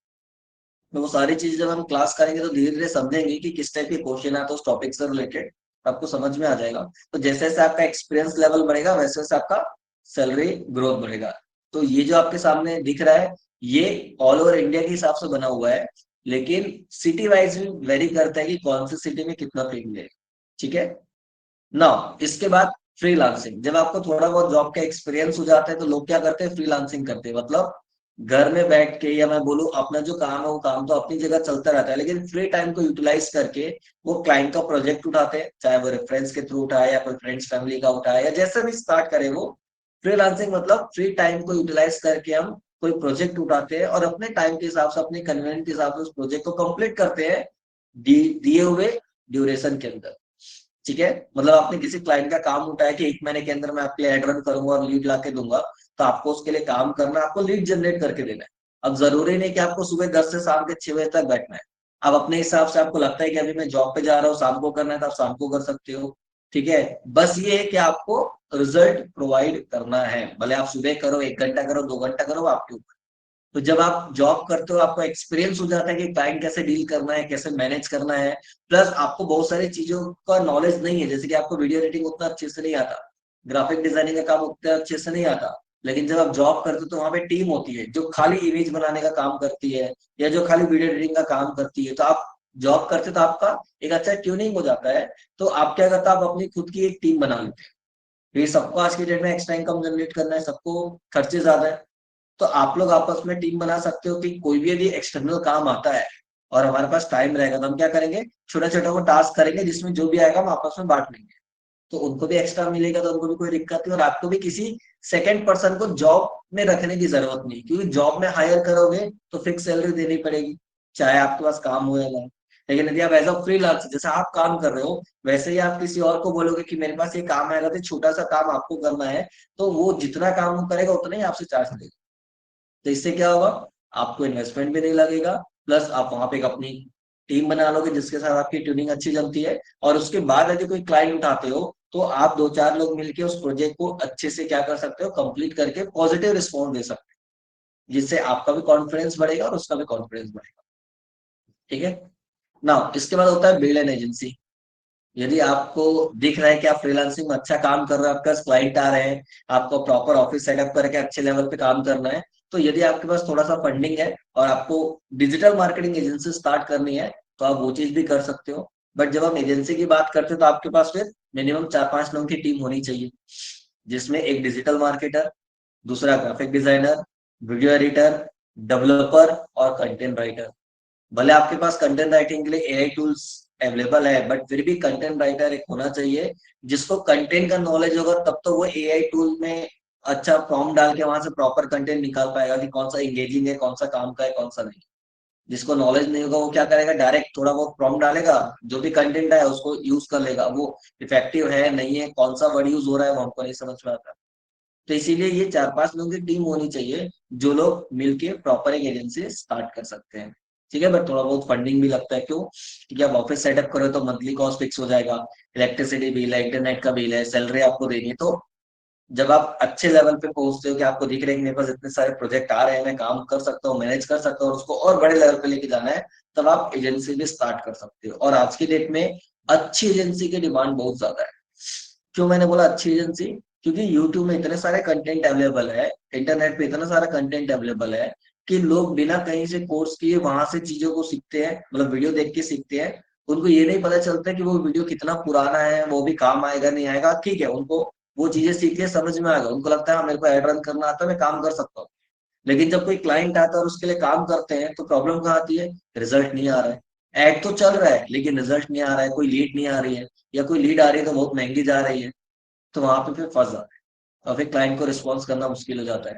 तो वो सारी चीजें जब हम क्लास करेंगे तो धीरे धीरे समझेंगे कि किस टाइप के क्वेश्चन आते हैं उस टॉपिक से रिलेटेड, आपको समझ में आ जाएगा। तो जैसे जैसे आपका एक्सपीरियंस लेवल बढ़ेगा वैसे वैसे आपका सैलरी ग्रोथ बढ़ेगा। तो ये जो आपके सामने दिख रहा है, ये ऑल ओवर इंडिया के हिसाब से बना हुआ है, लेकिन सिटी वाइज भी वेरी करता है कि कौन सी सिटी में कितना पे मिलेगा। ठीक है ना। इसके बाद फ्रीलांसिंग, जब आपको थोड़ा बहुत जॉब का एक्सपीरियंस हो जाता है तो लोग क्या करते हैं, फ्रीलांसिंग करते हैं। मतलब घर में बैठ के, या मैं बोलूँ अपना जो काम है वो काम तो अपनी जगह चलता रहता है, लेकिन फ्री टाइम को यूटिलाइज करके वो क्लाइंट का प्रोजेक्ट उठाते हैं, चाहे वो रेफरेंस के थ्रू उठाए या कोई फ्रेंड्स फैमिली का उठाए या जैसे भी स्टार्ट करे वो। फ्रीलांसिंग मतलब फ्री टाइम को यूटिलाइज करके हम कोई प्रोजेक्ट उठाते हैं और अपने टाइम के हिसाब से, अपने कन्वीनियंट के हिसाब से उस प्रोजेक्ट को कंप्लीट करते हैं दिए हुए ड्यूरेशन के अंदर। ठीक है। मतलब आपने किसी क्लाइंट का काम उठाया कि 1 महीने के अंदर मैं आपके एड रन करूंगा और लीड ला के दूंगा, तो आपको उसके लिए काम करना है, आपको लीड जनरेट करके देना है। अब जरूरी नहीं कि आपको सुबह 10 से शाम के 6 बजे तक बैठना है। आप अपने हिसाब से, आपको लगता है कि अभी मैं जॉब पे जा रहा हूँ शाम को करना है तो आप शाम को कर सकते हो। ठीक है। बस ये है कि आपको रिजल्ट प्रोवाइड करना है, भले आप सुबह करो, 1 घंटा करो, 2 घंटा करो, आपके ऊपर। तो जब आप जॉब करते हो आपको एक्सपीरियंस हो जाता है कि क्लाइंट कैसे डील करना है, कैसे मैनेज करना है। प्लस आपको बहुत सारी चीजों का नॉलेज नहीं है, जैसे कि आपको वीडियो एडिटिंग उतना अच्छे से नहीं आता, ग्राफिक डिजाइनिंग का काम उतना अच्छे से नहीं आता। लेकिन जब आप जॉब करते हो तो वहां पे टीम होती है जो खाली इमेज बनाने का काम करती है या जो खाली वीडियो एडिटिंग का काम करती है। तो आप जॉब करते हो तो आपका एक अच्छा ट्यूनिंग हो जाता है। तो आप क्या करते हो, आप अपनी खुद की एक टीम बना लेते हैं। ये सबको आज के डेट में एक्स्ट्रा इनकम जनरेट करना है, सबको खर्चे ज्यादा है, तो आप लोग आपस में टीम बना सकते हो कि कोई भी यदि एक्सटर्नल काम आता है और हमारे पास टाइम रहेगा तो हम क्या करेंगे, छोटा छोटा वो टास्क करेंगे जिसमें जो भी आएगा हम आपस में बांट लेंगे। तो उनको भी एक्स्ट्रा मिलेगा, तो उनको भी कोई दिक्कत नहीं, और आपको भी किसी सेकंड पर्सन को जॉब में रखने की जरूरत नहीं, क्योंकि जॉब में हायर करोगे तो फिक्स सैलरी देनी पड़ेगी, चाहे आपके पास काम हो या ना। लेकिन यदि आप एज अ फ्रीलांसर, जैसे आप काम कर रहे हो वैसे ही आप किसी और को बोलोगे कि मेरे पास ये काम आएगा, तो छोटा सा काम आपको करना है, तो वो जितना काम वो करेगा उतना ही आपसे चार्ज लेगा। तो इससे क्या होगा, आपको इन्वेस्टमेंट भी नहीं लगेगा, प्लस आप वहां पे एक अपनी टीम बना लोगे जिसके साथ आपकी ट्यूनिंग अच्छी जमती है। और उसके बाद यदि कोई क्लाइंट उठाते हो तो आप 2-4 लोग मिलके उस प्रोजेक्ट को अच्छे से क्या कर सकते हो, कंप्लीट करके पॉजिटिव रिस्पॉन्स दे सकते हो, जिससे आपका भी कॉन्फिडेंस बढ़ेगा और उसका भी कॉन्फिडेंस बढ़ेगा। ठीक है ना। इसके बाद होता है बिल्ड एन एजेंसी। यदि आपको दिख रहा है कि आप फ्रीलांसिंग में अच्छा काम कर रहे हो, आपके पास क्लाइंट आ रहे हैं, आपको प्रॉपर ऑफिस सेटअप करके अच्छे लेवल पे काम करना है, तो यदि आपके पास थोड़ा सा फंडिंग है और आपको डिजिटल मार्केटिंग एजेंसी स्टार्ट करनी है, तो आप वो चीज भी कर सकते हो। बट जब हम एजेंसी की बात करते हो तो आपके पास फिर मिनिमम 4-5 लोगों की टीम होनी चाहिए, जिसमें एक डिजिटल मार्केटर, दूसरा graphic designer, video editor, developer और कंटेंट राइटर। भले आपके पास कंटेंट राइटिंग के लिए एआई टूल्स अवेलेबल है, बट फिर भी कंटेंट राइटर एक होना चाहिए जिसको कंटेंट का नॉलेज होगा, तब तो वो एआई टूल में अच्छा प्रॉम्प्ट डाल के वहां से प्रॉपर कंटेंट निकाल पाएगा कि कौन सा इंगेजिंग है, कौन सा काम का है, कौन सा नहीं। जिसको नॉलेज नहीं होगा वो क्या करेगा, डायरेक्ट थोड़ा बहुत प्रॉम्प्ट डालेगा, जो भी कंटेंट है उसको यूज कर लेगा, वो इफेक्टिव है नहीं है, कौन सा वर्ड यूज हो रहा है वो हमको नहीं समझ में आता। तो इसीलिए ये 4-5 लोगों की टीम होनी चाहिए, जो लोग मिलके प्रॉपर एक एजेंसी स्टार्ट कर सकते हैं। ठीक है, बट थोड़ा बहुत फंडिंग भी लगता है। क्यों? क्योंकि आप ऑफिस सेटअप करो तो मंथली कॉस्ट फिक्स हो जाएगा, इलेक्ट्रिसिटी बिल है, इंटरनेट का बिल है, सैलरी आपको देनी है। तो जब आप अच्छे लेवल पे पहुंचते हो कि आपको दिख रहा है कि मेरे पास इतने सारे प्रोजेक्ट आ रहे हैं, मैं काम कर सकता हूँ, मैनेज कर सकता हूँ, और उसको और बड़े लेवल पे लेके जाना है, तब आप एजेंसी भी स्टार्ट कर सकते हो। और आज की डेट में अच्छी एजेंसी की डिमांड बहुत ज्यादा है। क्यों मैंने बोला अच्छी एजेंसी? क्योंकि यूट्यूब में इतने सारे कंटेंट अवेलेबल है, इंटरनेट पे इतना सारा कंटेंट अवेलेबल है कि लोग बिना कहीं से कोर्स किए वहां से चीजों को सीखते हैं, मतलब वीडियो देख के सीखते हैं। उनको ये नहीं पता चलता कि वो वीडियो कितना पुराना है, वो भी काम आएगा नहीं आएगा, ठीक है, उनको वो चीजें सीख के समझ में आ गया, उनको लगता है हाँ मेरे को एड रन करना आता है, मैं काम कर सकता हूँ। लेकिन जब कोई क्लाइंट आता है और उसके लिए काम करते हैं तो प्रॉब्लम कहाँ आती है? रिजल्ट नहीं आ रहा है, एड तो चल रहा है लेकिन रिजल्ट नहीं आ रहा है, कोई लीड नहीं आ रही है, या कोई लीड आ रही है तो बहुत महंगी जा रही है। तो वहां पे फिर फंस जाता है और फिर क्लाइंट को रिस्पॉन्स करना मुश्किल हो जाता है।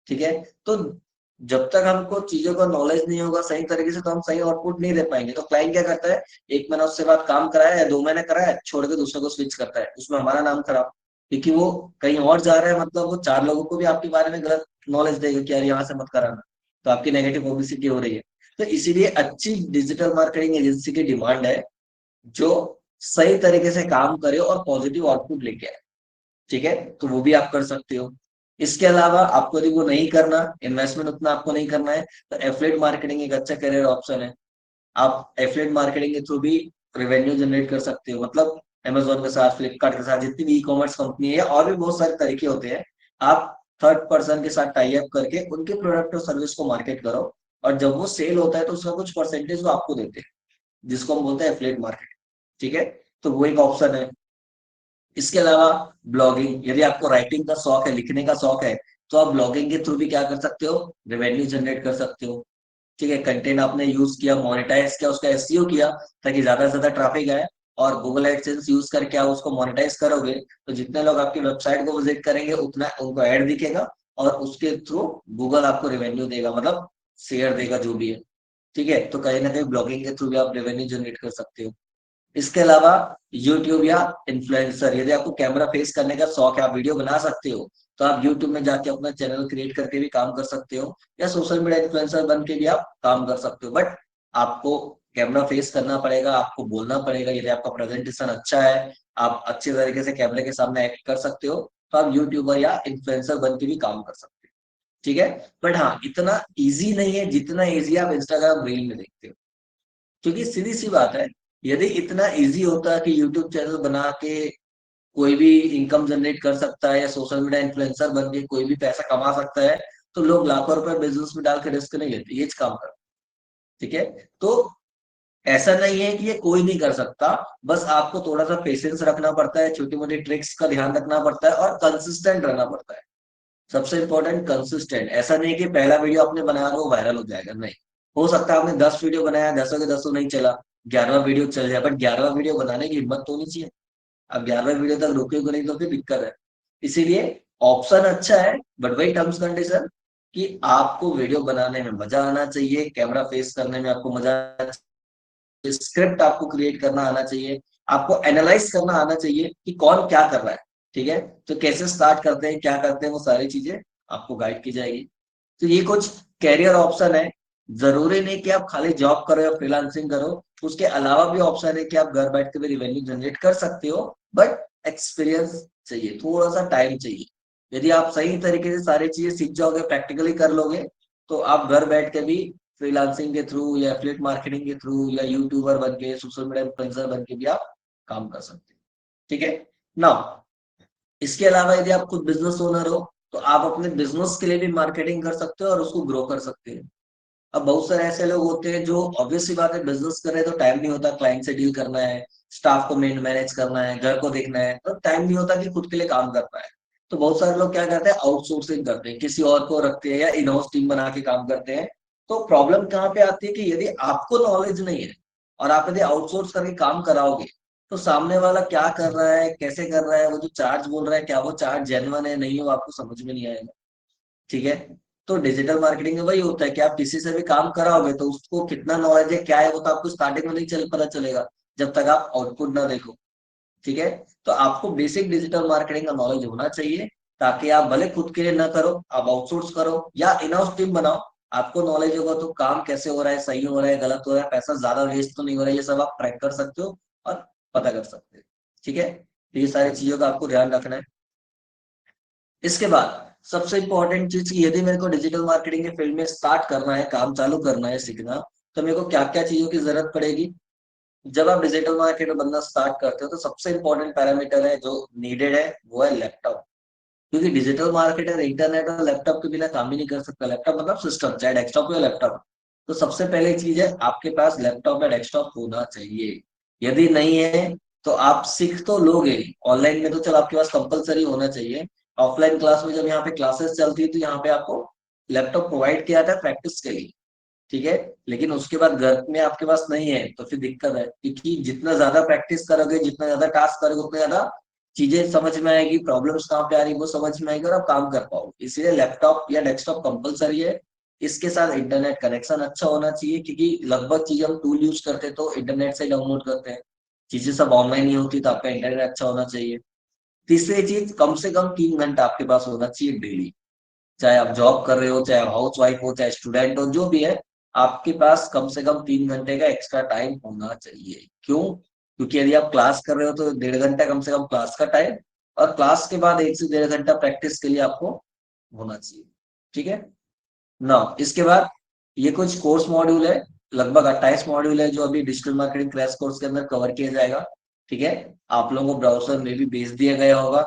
ठीक है, तो जब तक हमको चीजों का नॉलेज नहीं होगा सही तरीके से, तो हम सही आउटपुट नहीं दे पाएंगे। तो क्लाइंट क्या करता है, 1 महीना उससे बाद काम कराया है, 2 महीने कराया, छोड़ के दूसरे को स्विच करता है, उसमें हमारा नाम खराब, क्योंकि वो कहीं और जा रहा है, मतलब वो 4 लोगों को भी आपके बारे में गलत नॉलेज देगा कि यार यहाँ से मत कराना, तो आपकी नेगेटिव पब्लिसिटी हो रही है। तो इसीलिए अच्छी डिजिटल मार्केटिंग एजेंसी की डिमांड है, जो सही तरीके से काम करे और पॉजिटिव आउटपुट लेके आए। ठीक है, तो वो भी आप कर सकते हो। इसके अलावा आपको यदि वो नहीं करना, इन्वेस्टमेंट उतना आपको नहीं करना है, तो एफिलिएट मार्केटिंग एक अच्छा करियर ऑप्शन है। आप एफिलिएट मार्केटिंग के थ्रू भी रेवेन्यू जनरेट कर सकते हो। मतलब अमेजोन के साथ, फ्लिपकार्ट के साथ, जितनी भी ई कॉमर्स कंपनी है, और भी बहुत सारे तरीके होते हैं। आप थर्ड पर्सन के साथ टाई अप करके उनके प्रोडक्ट और सर्विस को मार्केट करो, और जब वो सेल होता है तो उसका कुछ परसेंटेज वो आपको देते हैं, जिसको हम बोलते हैं एफिलिएट मार्केटिंग। ठीक है, तो वो एक ऑप्शन है। इसके अलावा ब्लॉगिंग, यदि आपको राइटिंग का शौक है, लिखने का शौक है, तो आप ब्लॉगिंग के थ्रू भी क्या कर सकते हो, रेवेन्यू जनरेट कर सकते हो। ठीक है, कंटेंट आपने यूज किया, मोनेटाइज किया, उसका एसईओ किया, ताकि ज्यादा से ज्यादा ट्रैफिक आए, और गूगल एडसेंस यूज करके आप उसको मोनेटाइज करोगे, तो जितने लोग आपकी वेबसाइट को विजिट करेंगे उतना उनको ऐड दिखेगा, और उसके थ्रू गूगल आपको रेवेन्यू देगा, मतलब शेयर देगा जो भी है। ठीक है, तो कहीं ना कहीं ब्लॉगिंग के थ्रू भी आप रेवेन्यू जनरेट कर सकते हो। इसके अलावा यूट्यूब या इन्फ्लुएंसर, यदि आपको कैमरा फेस करने का शौक है, आप वीडियो बना सकते हो, तो आप यूट्यूब में जाके अपना चैनल क्रिएट करके भी काम कर सकते हो, या सोशल मीडिया इन्फ्लुएंसर बन के भी आप काम कर सकते हो। बट आपको कैमरा फेस करना पड़ेगा, आपको बोलना पड़ेगा, यदि आपका प्रेजेंटेशन अच्छा है, आप अच्छे तरीके से कैमरे के सामने एक्ट कर सकते हो, तो आप यूट्यूबर या इन्फ्लुएंसर बन के भी काम कर सकते हो। ठीक है, बट हाँ, इतना ईजी नहीं है जितना ईजी आप इंस्टाग्राम रील में देखते हो। क्योंकि सीधी सी बात है, यदि इतना इजी होता कि यूट्यूब चैनल बना के कोई भी इनकम जनरेट कर सकता है, या सोशल मीडिया इन्फ्लुएंसर बन के कोई भी पैसा कमा सकता है, तो लोग लाखों रुपए बिजनेस में डाल के रिस्क नहीं लेते, ये काम करते। ठीक है, तो ऐसा नहीं है कि ये कोई नहीं कर सकता, बस आपको थोड़ा सा पेशेंस रखना पड़ता है, छोटी मोटी ट्रिक्स का ध्यान रखना पड़ता है, और कंसिस्टेंट रहना पड़ता है। सबसे इंपॉर्टेंट कंसिस्टेंट। ऐसा नहीं कि पहला वीडियो आपने बनाया तो वायरल हो जाएगा, नहीं। हो सकता है आपने 10 वीडियो बनाया, 10 के 10 नहीं चला, 11वां वीडियो चल जाए, बट 11वां वीडियो बनाने की हिम्मत तो होनी चाहिए। अब 11वें वीडियो तक रुकेगा नहीं तो फिर दिक्कत है। इसीलिए ऑप्शन अच्छा है, बट वही टर्म्स कंडीशन, कि आपको वीडियो बनाने में मजा आना चाहिए, कैमरा फेस करने में आपको मजा आना चाहिए, स्क्रिप्ट आपको क्रिएट करना आना चाहिए, आपको एनालाइज करना आना चाहिए कि कौन क्या कर रहा है। ठीक है, तो कैसे स्टार्ट करते हैं, क्या करते हैं, वो सारी चीजें आपको गाइड की जाएगी। तो ये कुछ कैरियर ऑप्शन है। जरूरी नहीं कि आप खाली जॉब करो या फ्रीलांसिंग करो, उसके अलावा भी ऑप्शन है कि आप घर बैठ के भी रेवेन्यू जनरेट कर सकते हो। बट एक्सपीरियंस चाहिए, थोड़ा सा टाइम चाहिए। यदि आप सही तरीके से सारी चीजें सीख जाओगे, प्रैक्टिकली कर लोगे, तो आप घर बैठ के भी फ्रीलांसिंग के थ्रू, या एफिलिएट मार्केटिंग के थ्रू, या यूट्यूबर बन के, सोशल मीडिया इन्फ्लुएंसर बन के भी आप काम कर सकते हो। ठीक है ना? इसके अलावा यदि आप खुद बिजनेस ओनर हो, तो आप अपने बिजनेस के लिए भी मार्केटिंग कर सकते हो और उसको ग्रो कर सकते हो। अब बहुत सारे ऐसे लोग होते हैं जो ऑब्वियस सी बात है, बिजनेस कर रहे हैं तो टाइम नहीं होता, क्लाइंट से डील करना है, स्टाफ को मैनेज करना है, घर को देखना है, तो टाइम नहीं होता कि खुद के लिए काम कर पाए। तो बहुत सारे लोग क्या करते हैं, आउटसोर्सिंग करते हैं, किसी और को रखते हैं या इन हाउस टीम बना के काम करते हैं। तो प्रॉब्लम कहाँ पे आती है कि यदि आपको नॉलेज नहीं है और आप यदि आउटसोर्स करके काम कराओगे, तो सामने वाला क्या कर रहा है, कैसे कर रहा है, वो जो चार्ज बोल रहा है क्या वो चार्ज जेन्युइन है नहीं है, वो आपको समझ में नहीं आएगा। ठीक है। तो डिजिटल मार्केटिंग में वही होता है कि आप किसी से भी काम कराओगे तो उसको कितना नॉलेज है क्या है वो तो आपको स्टार्टिंग में नहीं पता चलेगा, जब तक आप आउटपुट ना देखो। ठीक है। तो आपको बेसिक डिजिटल मार्केटिंग का नॉलेज होना चाहिए, ताकि आप भले खुद के लिए ना करो, आप आउटसोर्स करो या इन हाउस टीम बनाओ। आपको नॉलेज होगा तो काम कैसे हो रहा है, सही हो रहा है, गलत हो रहा है, पैसा ज्यादा वेस्ट तो नहीं हो रहा है, ये सब आप ट्रैक कर सकते हो और पता कर सकते हो। ठीक है। तो ये सारी चीजों का आपको ध्यान रखना है। इसके बाद सबसे इंपॉर्टेंट चीज की, यदि मेरे को डिजिटल मार्केटिंग के फील्ड में स्टार्ट करना है, काम चालू करना है, सीखना, तो मेरे को क्या क्या चीजों की जरूरत पड़ेगी। जब आप डिजिटल मार्केट में बनना स्टार्ट करते हो तो सबसे इंपॉर्टेंट पैरामीटर है जो नीडेड है वो है लैपटॉप। क्योंकि डिजिटल मार्केटर इंटरनेट और लैपटॉप के बिना काम ही नहीं कर सकता। लैपटॉप मतलब सिस्टम, चाहे डेस्कटॉप हो या लैपटॉप। तो सबसे पहले चीज है आपके पास लैपटॉप या डेस्कटॉप होना चाहिए। यदि नहीं है तो आप सीख तो लोगे ऑनलाइन में, तो चलो आपके पास कंपलसरी होना चाहिए। ऑफलाइन क्लास में जब यहाँ पे क्लासेस चलती है तो यहाँ पे आपको लैपटॉप प्रोवाइड किया जाता है प्रैक्टिस के लिए। ठीक है। लेकिन उसके बाद घर में आपके पास नहीं है तो फिर दिक्कत है, क्योंकि जितना ज्यादा प्रैक्टिस करोगे, जितना ज्यादा टास्क करोगे, उतना ज्यादा चीजें समझ में आएगी, प्रॉब्लम्स कहाँ पे आ रही है वो समझ में आएगी और आप काम कर पाओगे। इसलिए लैपटॉप या डेस्कटॉप कंपलसरी है। इसके साथ इंटरनेट कनेक्शन अच्छा होना चाहिए, क्योंकि लगभग चीजें हम टूल यूज करते हैं तो इंटरनेट से डाउनलोड करते हैं। चीजें सब ऑनलाइन ही होती है, तो आपका इंटरनेट अच्छा होना चाहिए। तीसरी चीज, कम से कम 3 घंटा आपके पास होना चाहिए डेली। चाहे आप जॉब कर रहे हो, चाहे हाउस वाइफ हो, चाहे स्टूडेंट हो, जो भी है, आपके पास कम से कम 3 घंटे का एक्स्ट्रा टाइम होना चाहिए। क्यों? क्योंकि यदि आप क्लास कर रहे हो तो 1.5 घंटा कम से कम क्लास का टाइम, और क्लास के बाद 1 से 1.5 घंटा प्रैक्टिस के लिए आपको होना चाहिए। ठीक है ना। इसके बाद ये कुछ कोर्स मॉड्यूल है, लगभग 28 मॉड्यूल है जो अभी डिजिटल मार्केटिंग क्रैश कोर्स के अंदर कवर किया जाएगा। ठीक है। आप लोगों को ब्राउजर में भी भेज दिया गया होगा,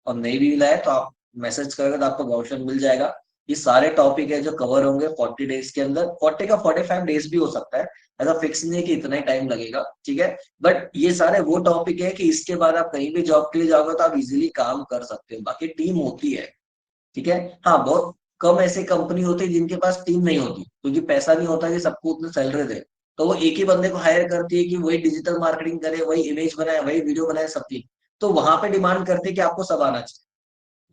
और नहीं भी मिला है तो आप मैसेज करोगे तो आपको ब्राउजर मिल जाएगा। ये सारे टॉपिक है जो कवर होंगे 40 डेज के अंदर, 40 का 45 डेज भी हो सकता है। ऐसा फिक्स नहीं है कि इतना ही टाइम लगेगा। ठीक है। बट ये सारे वो टॉपिक है कि इसके बाद आप कहीं भी जॉब के लिए जाओगे तो आप इजीली काम कर सकते हो, बाकी टीम होती है। ठीक है। हाँ, बहुत कम ऐसी कंपनी होती है जिनके पास टीम नहीं होती, क्योंकि पैसा नहीं होता कि सबको उतनी सैलरी दे। तो वो एक ही बंदे को हायर करती है कि वही डिजिटल मार्केटिंग करे, वही इमेज बनाए, वही वीडियो बनाए, सब चीज। तो वहां पे डिमांड करते हैं कि आपको सब आना चाहिए।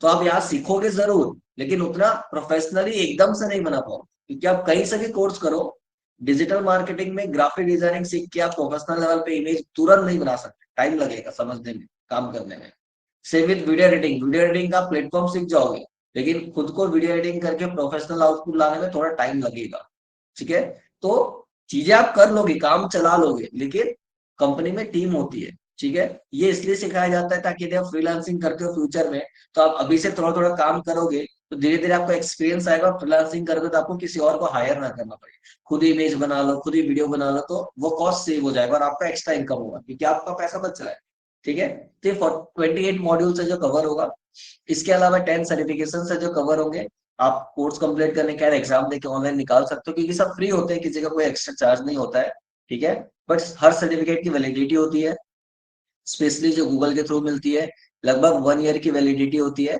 तो आप यहाँ सीखोगे जरूर, लेकिन उतना प्रोफेशनली एकदम से नहीं बना पाओ, क्योंकि आप कहीं से भी कोर्स करो, डिजिटल मार्केटिंग में ग्राफिक डिजाइनिंग सीख के आप प्रोफेशनल लेवल पे इमेज तुरंत नहीं बना सकते, टाइम लगेगा समझने में, काम करने में। Same with video editing, video editing का प्लेटफॉर्म सीख जाओगे, लेकिन खुद को वीडियो एडिटिंग करके प्रोफेशनल आउटपुट लाने में थोड़ा टाइम लगेगा। ठीक है। तो चीजें आप कर लोगे, काम चला लोगे, लेकिन कंपनी में टीम होती है। ठीक है। ये इसलिए सिखाया जाता है ताकि यदि आप फ्रीलांसिंग करते हो फ्यूचर में, तो आप अभी से थोड़ा थोड़ा काम करोगे तो धीरे धीरे आपको एक्सपीरियंस आएगा, फ्रीलांसिंग करोगे तो आपको किसी और को हायर ना करना पड़े। खुद ही इमेज बना लो, खुद ही वीडियो बना लो, तो वो कॉस्ट सेव हो जाएगा और आपका एक्स्ट्रा इनकम होगा, क्योंकि आपका पैसा बच रहा है। ठीक है। तो ये 28 मॉड्यूल से जो कवर होगा। इसके अलावा 10 सर्टिफिकेशन है जो कवर होंगे। आप कोर्स कंप्लीट करने के बाद एग्जाम देके ऑनलाइन निकाल सकते हो, क्योंकि सब फ्री होते हैं, किसी का कोई एक्स्ट्रा चार्ज नहीं होता है। ठीक है। बट हर सर्टिफिकेट की वैलिडिटी होती है, स्पेशली जो गूगल के थ्रू मिलती है, लगभग 1 ईयर की वैलिडिटी होती है।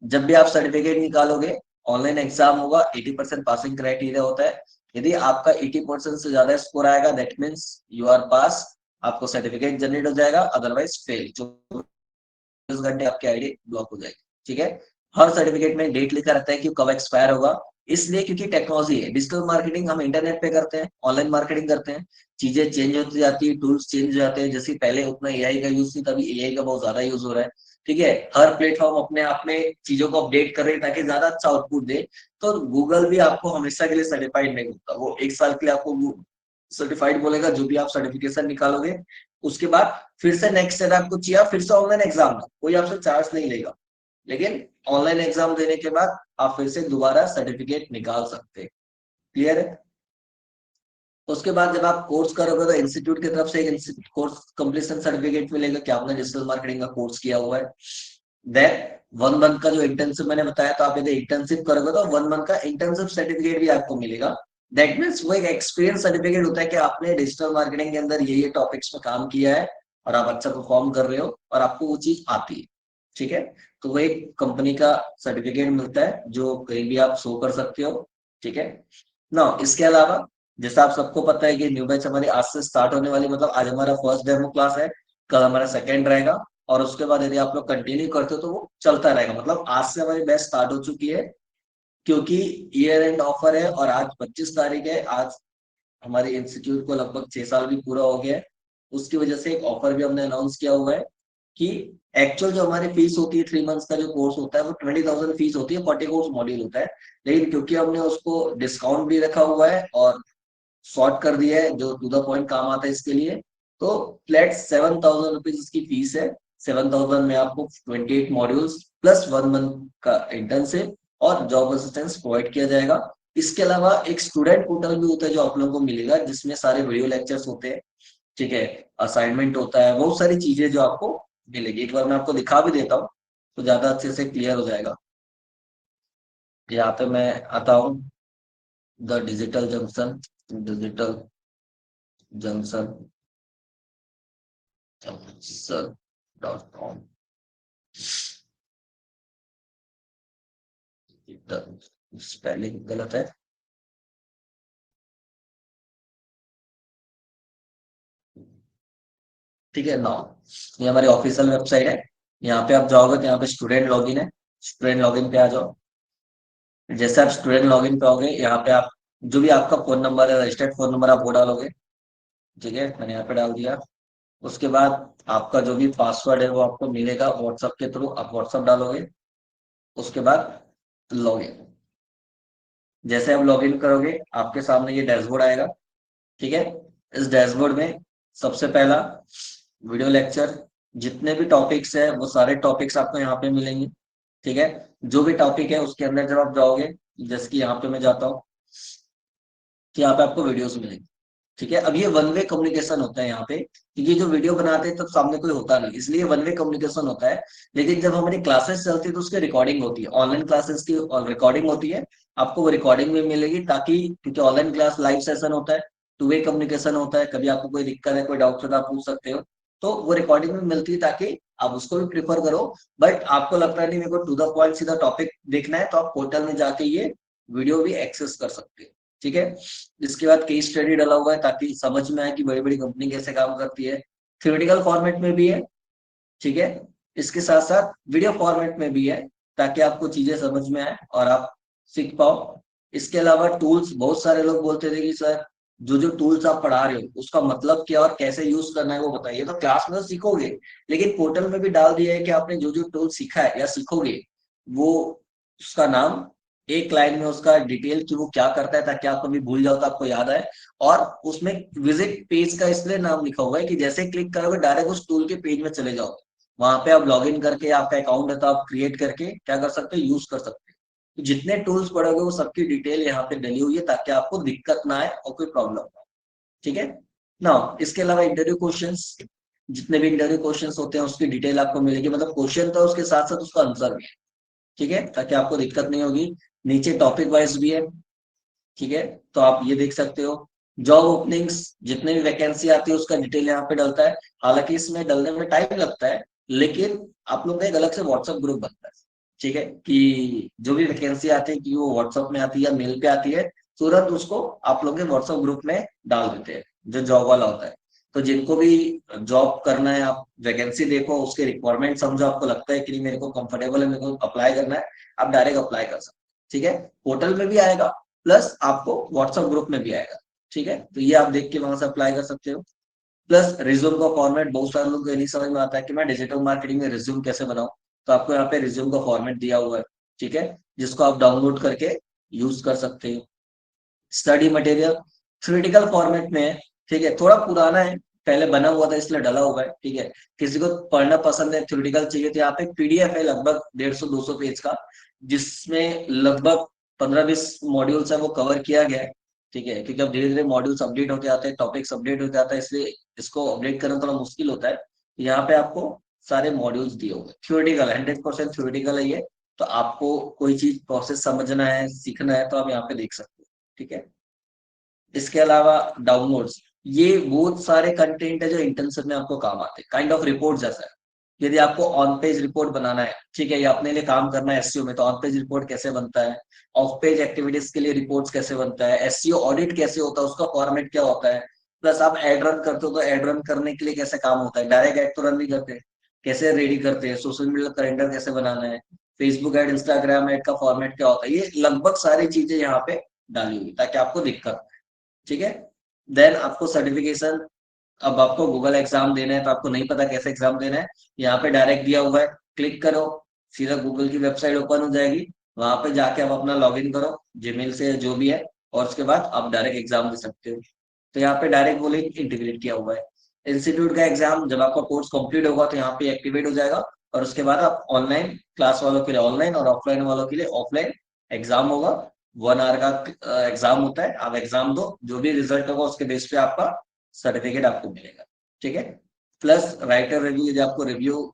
जब भी आप सर्टिफिकेट निकालोगे, ऑनलाइन एग्जाम होगा, 80% पासिंग क्राइटेरिया होता है। यदि आपका 80% से ज्यादा स्कोर आएगा, दैट मीन्स यू आर पास, आपको सर्टिफिकेट जनरेट हो जाएगा, अदरवाइज फेल। 24 घंटे आपकी आईडी ब्लॉक हो जाएगी। ठीक है। हर सर्टिफिकेट में डेट लिखा रहता है कि कब एक्सपायर होगा। इसलिए क्योंकि टेक्नोलॉजी है, डिजिटल मार्केटिंग हम इंटरनेट पे करते हैं, ऑनलाइन मार्केटिंग करते हैं, चीजें चेंज होती जाती है, टूल्स चेंज हो जाते हैं। जैसे पहले उतना एआई का यूज नहीं था, अभी एआई का बहुत ज्यादा यूज हो रहा है। ठीक है। हर प्लेटफॉर्म अपने आप में चीजों को अपडेट कर रहे हैं ताकि ज्यादा अच्छा आउटपुट दे। तो गूगल भी आपको हमेशा के लिए सर्टिफाइड नहीं होता, वो 1 साल के लिए आपको सर्टिफाइड बोलेगा जो भी आप सर्टिफिकेशन निकालोगे। उसके बाद फिर से नेक्स्ट स्टेप आपको चाहिए, फिर से ऑनलाइन एग्जाम दो, कोई आपसे चार्ज नहीं लेगा। लेकिन ऑनलाइन एग्जाम देने के बाद आप फिर से दोबारा सर्टिफिकेट निकाल सकते हैं। क्लियर है? उसके बाद जब आप कोर्स करोगे तो इंस्टीट्यूट की तरफ से एक कोर्स कंप्लीशन सर्टिफिकेट मिलेगा कि आपने डिजिटल मार्केटिंग का कोर्स किया हुआ है। देन 1 मंथ का जो इंटर्नशिप मैंने बताया, तो आप यदि इंटर्नशिप करोगे तो 1 मंथ का इंटर्नशिप सर्टिफिकेट भी आपको मिलेगा। दैट मीन्स वो एक एक्सपीरियंस सर्टिफिकेट होता है कि आपने डिजिटल मार्केटिंग के अंदर ये टॉपिक्स में काम किया है और आप अच्छा परफॉर्म कर रहे हो और आपको वो चीज आती है। ठीक है। तो वो एक कंपनी का सर्टिफिकेट मिलता है जो कहीं भी आप शो कर सकते हो। ठीक है ना। इसके अलावा जैसा आप सबको पता है कि न्यू बैच हमारी आज से स्टार्ट होने वाली, मतलब आज हमारा फर्स्ट डेमो क्लास है, कल हमारा सेकंड रहेगा, और उसके बाद यदि आप लोग कंटिन्यू करते हो तो वो चलता रहेगा। मतलब आज से हमारी बैच स्टार्ट हो चुकी है, क्योंकि ईयर एंड ऑफर है और आज 25 तारीख है। आज हमारे इंस्टीट्यूट को लगभग 6 साल भी पूरा हो गया है। उसकी वजह से एक ऑफर भी हमने अनाउंस किया हुआ है कि एक्चुअल जो हमारी फीस होती है 3 मंथ्स का जो कोर्स होता है वो 20,000 फीस होती है, 40 कोर्स मॉड्यूल होता है। लेकिन क्योंकि हमने उसको डिस्काउंट भी रखा हुआ है और शॉर्ट कर दिया है जो टू द पॉइंट काम आता है इसके लिए, तो फ्लैट 7,000 रुपीज इसकी फीस है। 7,000 में आपको 28 मॉड्यूल्स प्लस 1 मंथ का इंटर्नशिप और जॉब असिस्टेंस प्रोवाइड किया जाएगा। इसके अलावा एक स्टूडेंट पोर्टल भी होता है जो आप लोगों को मिलेगा, जिसमें सारे वीडियो लेक्चर्स होते हैं। ठीक है। असाइनमेंट होता है, बहुत सारी चीजें जो आपको मिलेगी। एक बार मैं आपको दिखा भी देता हूँ तो ज्यादा अच्छे से क्लियर हो जाएगा। यहाँ पे मैं आता हूँ, the Digital junction, digital junction jobsir.com। Spelling गलत है। ठीक है ना। ये हमारी ऑफिशियल वेबसाइट है। यहाँ पे आप जाओगे तो यहाँ पे स्टूडेंट लॉगिन है। स्टूडेंट लॉगिन पे आ जाओ। जैसे आप स्टूडेंट लॉगिन पे आओगे, यहाँ पे आप जो भी आपका फोन नंबर है, रजिस्टर्ड फोन नंबर आप वो डालोगे। ठीक है, मैंने यहाँ पे डाल दिया। उसके बाद आपका जो भी पासवर्ड है वो आपको मिलेगा व्हाट्सएप के थ्रू, आप व्हाट्सएप डालोगे। उसके बाद लॉगिन। जैसे आप लॉगिन करोगे आपके सामने ये डैशबोर्ड आएगा। ठीक है। इस डैशबोर्ड में सबसे पहला वीडियो लेक्चर, जितने भी टॉपिक्स है वो सारे टॉपिक्स आपको यहाँ पे मिलेंगे। ठीक है। जो भी टॉपिक है उसके अंदर जब आप जाओगे, जैसे कि यहाँ पे मैं जाता हूँ, तो यहाँ पे आपको वीडियोस मिलेंगे। ठीक है। अब ये वन वे कम्युनिकेशन होता है यहाँ पे, क्योंकि जो वीडियो बनाते हैं तब सामने कोई होता नहीं, इसलिए वन वे कम्युनिकेशन होता है। लेकिन जब हमारी क्लासेस चलती है तो उसकी रिकॉर्डिंग होती है, ऑनलाइन क्लासेस की रिकॉर्डिंग होती है। आपको वो रिकॉर्डिंग भी मिलेगी, ताकि क्योंकि ऑनलाइन क्लास लाइव सेशन होता है, टू वे कम्युनिकेशन होता है, कभी आपको कोई दिक्कत है, कोई डाउट है तो आप पूछ सकते हो। तो वो रिकॉर्डिंग भी मिलती है, ताकि आप उसको भी प्रिफर करो। बट आपको लगता है नहीं मेरे को टू द पॉइंट सीधा टॉपिक देखना है, तो आप पोर्टल में जाके ये वीडियो भी एक्सेस कर सकते हो। ठीक है। इसके बाद केस स्टडी डाला हुआ है, ताकि समझ में आए कि बड़ी बड़ी कंपनी कैसे काम करती है। थ्योरेटिकल फॉर्मेट में भी है। ठीक है। इसके साथ साथ वीडियो फॉर्मेट में भी है, ताकि आपको चीजें समझ में आए और आप सीख पाओ। इसके अलावा टूल्स, बहुत सारे लोग बोलते थे कि सर जो जो टूल्स आप पढ़ा रहे हो उसका मतलब क्या और कैसे यूज करना है वो बताइए। तो क्लास में तो सीखोगे, लेकिन पोर्टल में भी डाल दिया है कि आपने जो जो टूल सीखा है या सीखोगे, वो उसका नाम, एक लाइन में उसका डिटेल कि वो क्या करता है, ताकि आप कभी भूल जाओ तो आपको याद आए। और उसमें विजिट पेज का इसलिए नाम लिखा हुआ है कि जैसे क्लिक करोगे डायरेक्ट उस टूल के पेज में चले जाओ। वहां पे आप लॉग इन करके, आपका अकाउंट है तो आप क्रिएट करके क्या कर सकते हो, यूज कर सकते हो। तो जितने टूल्स पढ़ोगे वो सबकी डिटेल यहाँ पे डली हुई है, ताकि आपको दिक्कत ना आए और कोई प्रॉब्लम ना हो। ठीक है ना। इसके अलावा इंटरव्यू क्वेश्चंस, जितने भी इंटरव्यू क्वेश्चंस होते हैं उसकी डिटेल आपको मिलेगी, मतलब क्वेश्चन तो उसके साथ साथ उसका आंसर भी है। ठीक है, ताकि आपको दिक्कत नहीं होगी। नीचे टॉपिक वाइज भी है। ठीक है। तो आप ये देख सकते हो। जॉब ओपनिंग्स, जितने भी वैकेंसी आती है उसका डिटेल यहाँ पे डलता है। हालांकि इसमें डलने में टाइम लगता है, लेकिन आप लोग का एक अलग से व्हाट्सएप ग्रुप बनता है। ठीक है, कि जो भी वैकेंसी आती है कि वो व्हाट्सएप में आती है या मेल पे आती है, तुरंत उसको आप लोग के व्हाट्सएप ग्रुप में डाल देते हैं, जो जॉब वाला होता है। तो जिनको भी जॉब करना है, आप वैकेंसी देखो, उसके रिक्वायरमेंट समझो, आपको लगता है कि नहीं मेरे को कंफर्टेबल है, मेरे को अप्लाई करना है, आप डायरेक्ट अप्लाई कर सकते हैं। ठीक है। पोर्टल में भी आएगा, प्लस आपको व्हाट्सएप ग्रुप में भी आएगा। ठीक है, तो ये आप देख के वहां से अप्लाई कर सकते हो। प्लस रिज्यूम का फॉर्मेट, बहुत सारे लोग को ये नहीं समझ में आता है कि मैं डिजिटल मार्केटिंग में रिज्यूम कैसे बनाऊं। तो आपको यहाँ पे रिज्यूम का फॉर्मेट दिया हुआ है। ठीक है, जिसको आप डाउनलोड करके यूज कर सकते हो। स्टडी मटेरियल थ्योरेटिकल फॉर्मेट में है। ठीक है, थोड़ा पुराना है, पहले बना हुआ था इसलिए डला हुआ है। ठीक है, किसी को पढ़ना पसंद है, थ्योरेटिकल चाहिए, तो यहाँ पे पीडीएफ है लगभग 150-200 पेज का, जिसमें लगभग 15-20 मॉड्यूल्स है वो कवर किया गया है। ठीक है, क्योंकि अब धीरे धीरे मॉड्यूल्स अपडेट होते आते हैं, टॉपिक्स अपडेट होते आते हैं, इसलिए इसको अपडेट करना थोड़ा मुश्किल होता है। यहाँ पे आपको सारे मॉड्यूल्स दिए हुए, थ्योरेटिकल 100% थ्योरेटिकल है ये। तो आपको कोई चीज प्रोसेस समझना है, सीखना है, तो आप यहाँ पे देख सकते हो। ठीक है। इसके अलावा डाउनलोड्स, ये बहुत सारे कंटेंट है जो इंटर्नशिप में आपको काम आते हैं, काइंड ऑफ रिपोर्ट जैसा है। यदि आपको ऑन पेज रिपोर्ट बनाना है, ठीक है, या अपने लिए काम करना है एसईओ में, तो ऑन पेज रिपोर्ट कैसे बनता है, ऑफ पेज एक्टिविटीज के लिए रिपोर्ट्स कैसे बनता है, एसईओ ऑडिट कैसे होता है, उसका फॉर्मेट क्या होता है, प्लस आप एड रन करते हो तो एड रन करने के लिए कैसे काम होता है, डायरेक्ट एड तो रन नहीं करते, कैसे रेडी करते हैं, सोशल मीडिया कैलेंडर कैसे बनाना है, फेसबुक एड, इंस्टाग्राम एड का फॉर्मेट क्या होता है, ये लगभग सारी चीजें यहाँ पे डाली हुई ताकि आपको दिक्कत ना आए, ठीक है। देन आपको सर्टिफिकेशन, अब आपको गूगल एग्जाम देना है तो आपको नहीं पता कैसे एग्जाम देना है, यहाँ पे डायरेक्ट दिया हुआ है, क्लिक करो, सीधा गूगल की वेबसाइट ओपन हो जाएगी, वहां पे जाके आप अपना लॉगिन करो जीमेल से जो भी है, और उसके बाद आप डायरेक्ट एग्जाम दे सकते हो। तो यहाँ पे डायरेक्ट वो लिंक इंटीग्रेट किया हुआ है। इंस्टीट्यूट का एग्जाम जब आपका कोर्स कंप्लीट होगा तो यहाँ पे एक्टिवेट हो जाएगा, और उसके बाद आप ऑनलाइन क्लास वालों के लिए ऑनलाइन और ऑफलाइन वालों के लिए ऑफलाइन एग्जाम होगा। 1 आवर का एग्जाम होता है, आप एग्जाम दो, जो भी रिजल्ट होगा उसके बेस पे आपका सर्टिफिकेट आपको मिलेगा, ठीक है। प्लस राइटर रिव्यू, यदि आपको रिव्यू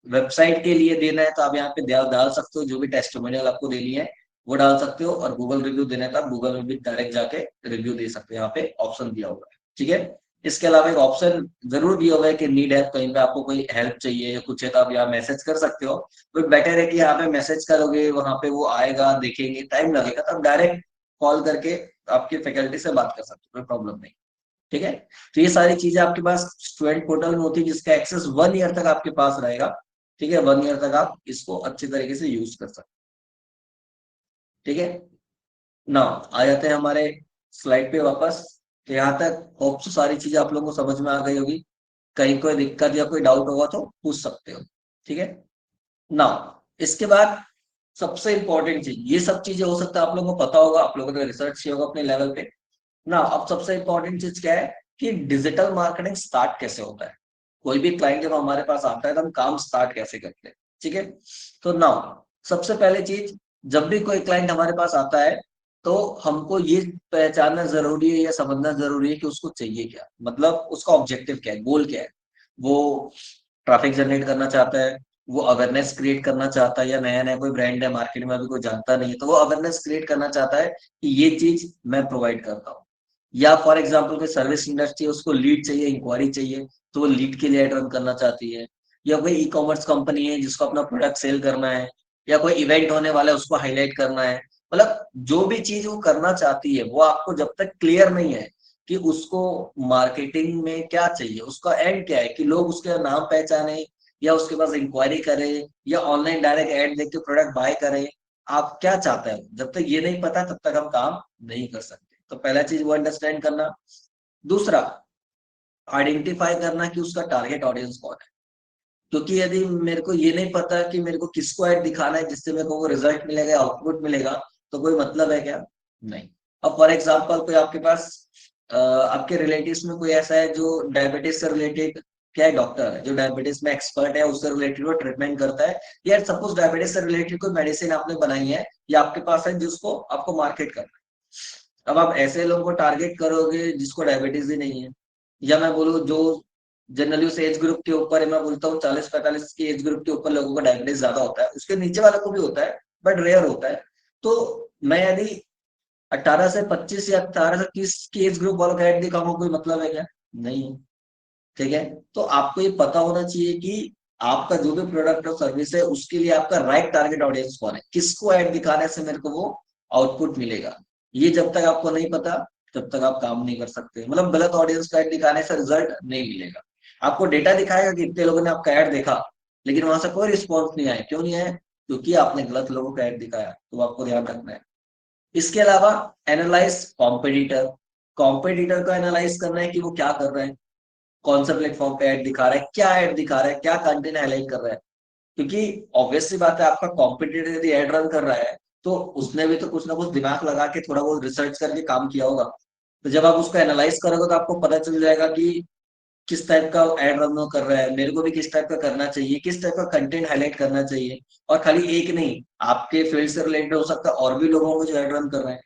वेबसाइट के लिए देना है तो आप यहाँ पे डाल सकते हो, जो भी टेस्टिमोनियल आपको देनी है वो डाल सकते हो, और गूगल रिव्यू देना है तो आप गूगल में भी डायरेक्ट जाके रिव्यू दे सकते हो, यहाँ पे ऑप्शन दिया हुआ है, ठीक है। इसके अलावा एक ऑप्शन जरूर दिया हुआ है कि नीड हेल्प, कहीं पे आपको कोई हेल्प चाहिए या कुछ है तो आप यहाँ मैसेज कर सकते हो। बट बेटर है कि यहाँ पे मैसेज करोगे, वहां पे वो आएगा, देखेंगे, टाइम लगेगा, तो आप डायरेक्ट कॉल करके आपकी फैकल्टी से बात कर सकते हो, कोई प्रॉब्लम नहीं, ठीक है। तो ये सारी चीजें आपके पास स्टूडेंट पोर्टल में होती है, जिसका एक्सेस 1 ईयर तक आपके पास रहेगा, ठीक है, 1 ईयर तक आप इसको अच्छी तरीके से यूज कर सकते, ठीक है ना। आ जाते हैं हमारे स्लाइड पे वापस। तो यहाँ तक होप सो सारी चीजें आप लोगों को समझ में आ गई होगी, कहीं कोई दिक्कत या कोई डाउट होगा तो पूछ सकते हो, ठीक है ना। इसके बाद सबसे इंपॉर्टेंट चीज, ये सब चीजें हो सकता है आप लोगों को पता होगा, आप लोगों ने रिसर्च किया होगा अपने लेवल पे ना। अब सबसे इंपॉर्टेंट चीज क्या है कि डिजिटल मार्केटिंग स्टार्ट कैसे होता है, कोई भी क्लाइंट जब हमारे पास आता है तो हम काम स्टार्ट कैसे करते हैं, ठीक है। तो नाउ सबसे पहले चीज, जब भी कोई क्लाइंट हमारे पास आता है तो हमको ये पहचानना जरूरी है या समझना जरूरी है कि उसको चाहिए क्या, मतलब उसका ऑब्जेक्टिव क्या है, गोल क्या है। वो ट्रैफिक जनरेट करना चाहता है, वो अवेयरनेस क्रिएट करना चाहता है, या नया नया कोई ब्रांड है मार्केट में अभी कोई जानता नहीं है तो वो अवेयरनेस क्रिएट करना चाहता है कि ये चीज मैं प्रोवाइड करता हूँ। या फॉर एग्जाम्पल कोई सर्विस इंडस्ट्री है, उसको लीड चाहिए, इंक्वायरी चाहिए, तो वो लीड के लिए एड रन करना चाहती है। या कोई ई कॉमर्स कंपनी है जिसको अपना प्रोडक्ट सेल करना है, या कोई इवेंट होने वाला है उसको हाईलाइट करना है, मतलब जो भी चीज वो करना चाहती है वो आपको जब तक क्लियर नहीं है कि उसको मार्केटिंग में क्या चाहिए, उसका एंड क्या है कि लोग उसके नाम पहचाने, या उसके पास इंक्वायरी करे, या ऑनलाइन डायरेक्ट एड देख के प्रोडक्ट बाय करे, आप क्या चाहते हैं, जब तक ये नहीं पता तब तक हम काम नहीं कर सकते। तो पहला चीज वो अंडरस्टैंड करना। दूसरा, आइडेंटिफाई करना कि उसका टारगेट ऑडियंस कौन है, क्योंकि यदि मेरे को ये नहीं पता कि मेरे को किसको ऐड दिखाना है जिससे मेरे को वो रिजल्ट मिलेगा, आउटपुट मिलेगा, तो कोई मतलब है क्या, नहीं। अब फॉर एग्जांपल कोई आपके पास आपके रिलेटिव्स में कोई ऐसा है जो डायबिटीज से रिलेटेड, क्या है, डॉक्टर है जो डायबिटीज में एक्सपर्ट है, उससे रिलेटेड वो ट्रीटमेंट करता है, या सपोज डायबिटीज से रिलेटेड कोई मेडिसिन आपने बनाई है या आपके पास है जिसको आपको मार्केट करना है। अब आप ऐसे लोगों को टारगेट करोगे जिसको डायबिटीज ही नहीं है, या मैं बोलूँ जो जनरली उस एज ग्रुप के ऊपर है, मैं बोलता हूँ 40-45 की एज ग्रुप के ऊपर लोगों का डायबिटीज ज्यादा होता है, उसके नीचे वालों को भी होता है बट रेयर होता है। तो मैं यदि 18 से 25 या 18 से 30 की एज ग्रुप वालों का एड दिखाऊंगा, कोई मतलब है क्या, नहीं है, ठीक है। तो आपको ये पता होना चाहिए कि आपका जो भी प्रोडक्ट और सर्विस है उसके लिए आपका राइट टारगेट ऑडियंस कौन है, किसको ऐड दिखाने से मेरे को वो आउटपुट मिलेगा। ये जब तक आपको नहीं पता तब तक आप काम नहीं कर सकते, मतलब गलत ऑडियंस का ऐड दिखाने से रिजल्ट नहीं मिलेगा। आपको डेटा दिखाएगा कि इतने लोगों ने आपका ऐड देखा, लेकिन वहां से कोई रिस्पॉन्स नहीं आया, क्यों नहीं आया, क्योंकि आपने गलत लोगों का ऐड दिखाया, तो आपको ध्यान रखना है। इसके अलावा एनालाइज कॉम्पिटिटर, कॉम्पिटिटर को एनालाइज करना है कि वो क्या कर रहे हैं, कौन सा प्लेटफॉर्म पे ऐड दिखा रहा है, क्या ऐड दिखा रहा है, क्या कंटेंट हाईलाइट कर रहा है। क्योंकि ऑब्वियस सी बात है, आपका कॉम्पिटिटर यदि एड रन कर रहा है तो उसने भी तो कुछ ना कुछ दिमाग लगा के थोड़ा बहुत रिसर्च करके काम किया होगा। तो जब आप उसको एनालाइज करोगे तो आपको पता चल जाएगा कि किस टाइप का एड रन वो कर रहा है, मेरे को भी किस टाइप का करना चाहिए, किस टाइप का कंटेंट हाईलाइट करना चाहिए। और खाली एक नहीं, आपके फील्ड से रिलेटेड हो सकता है और भी लोगों को जो एड रन कर रहे हैं।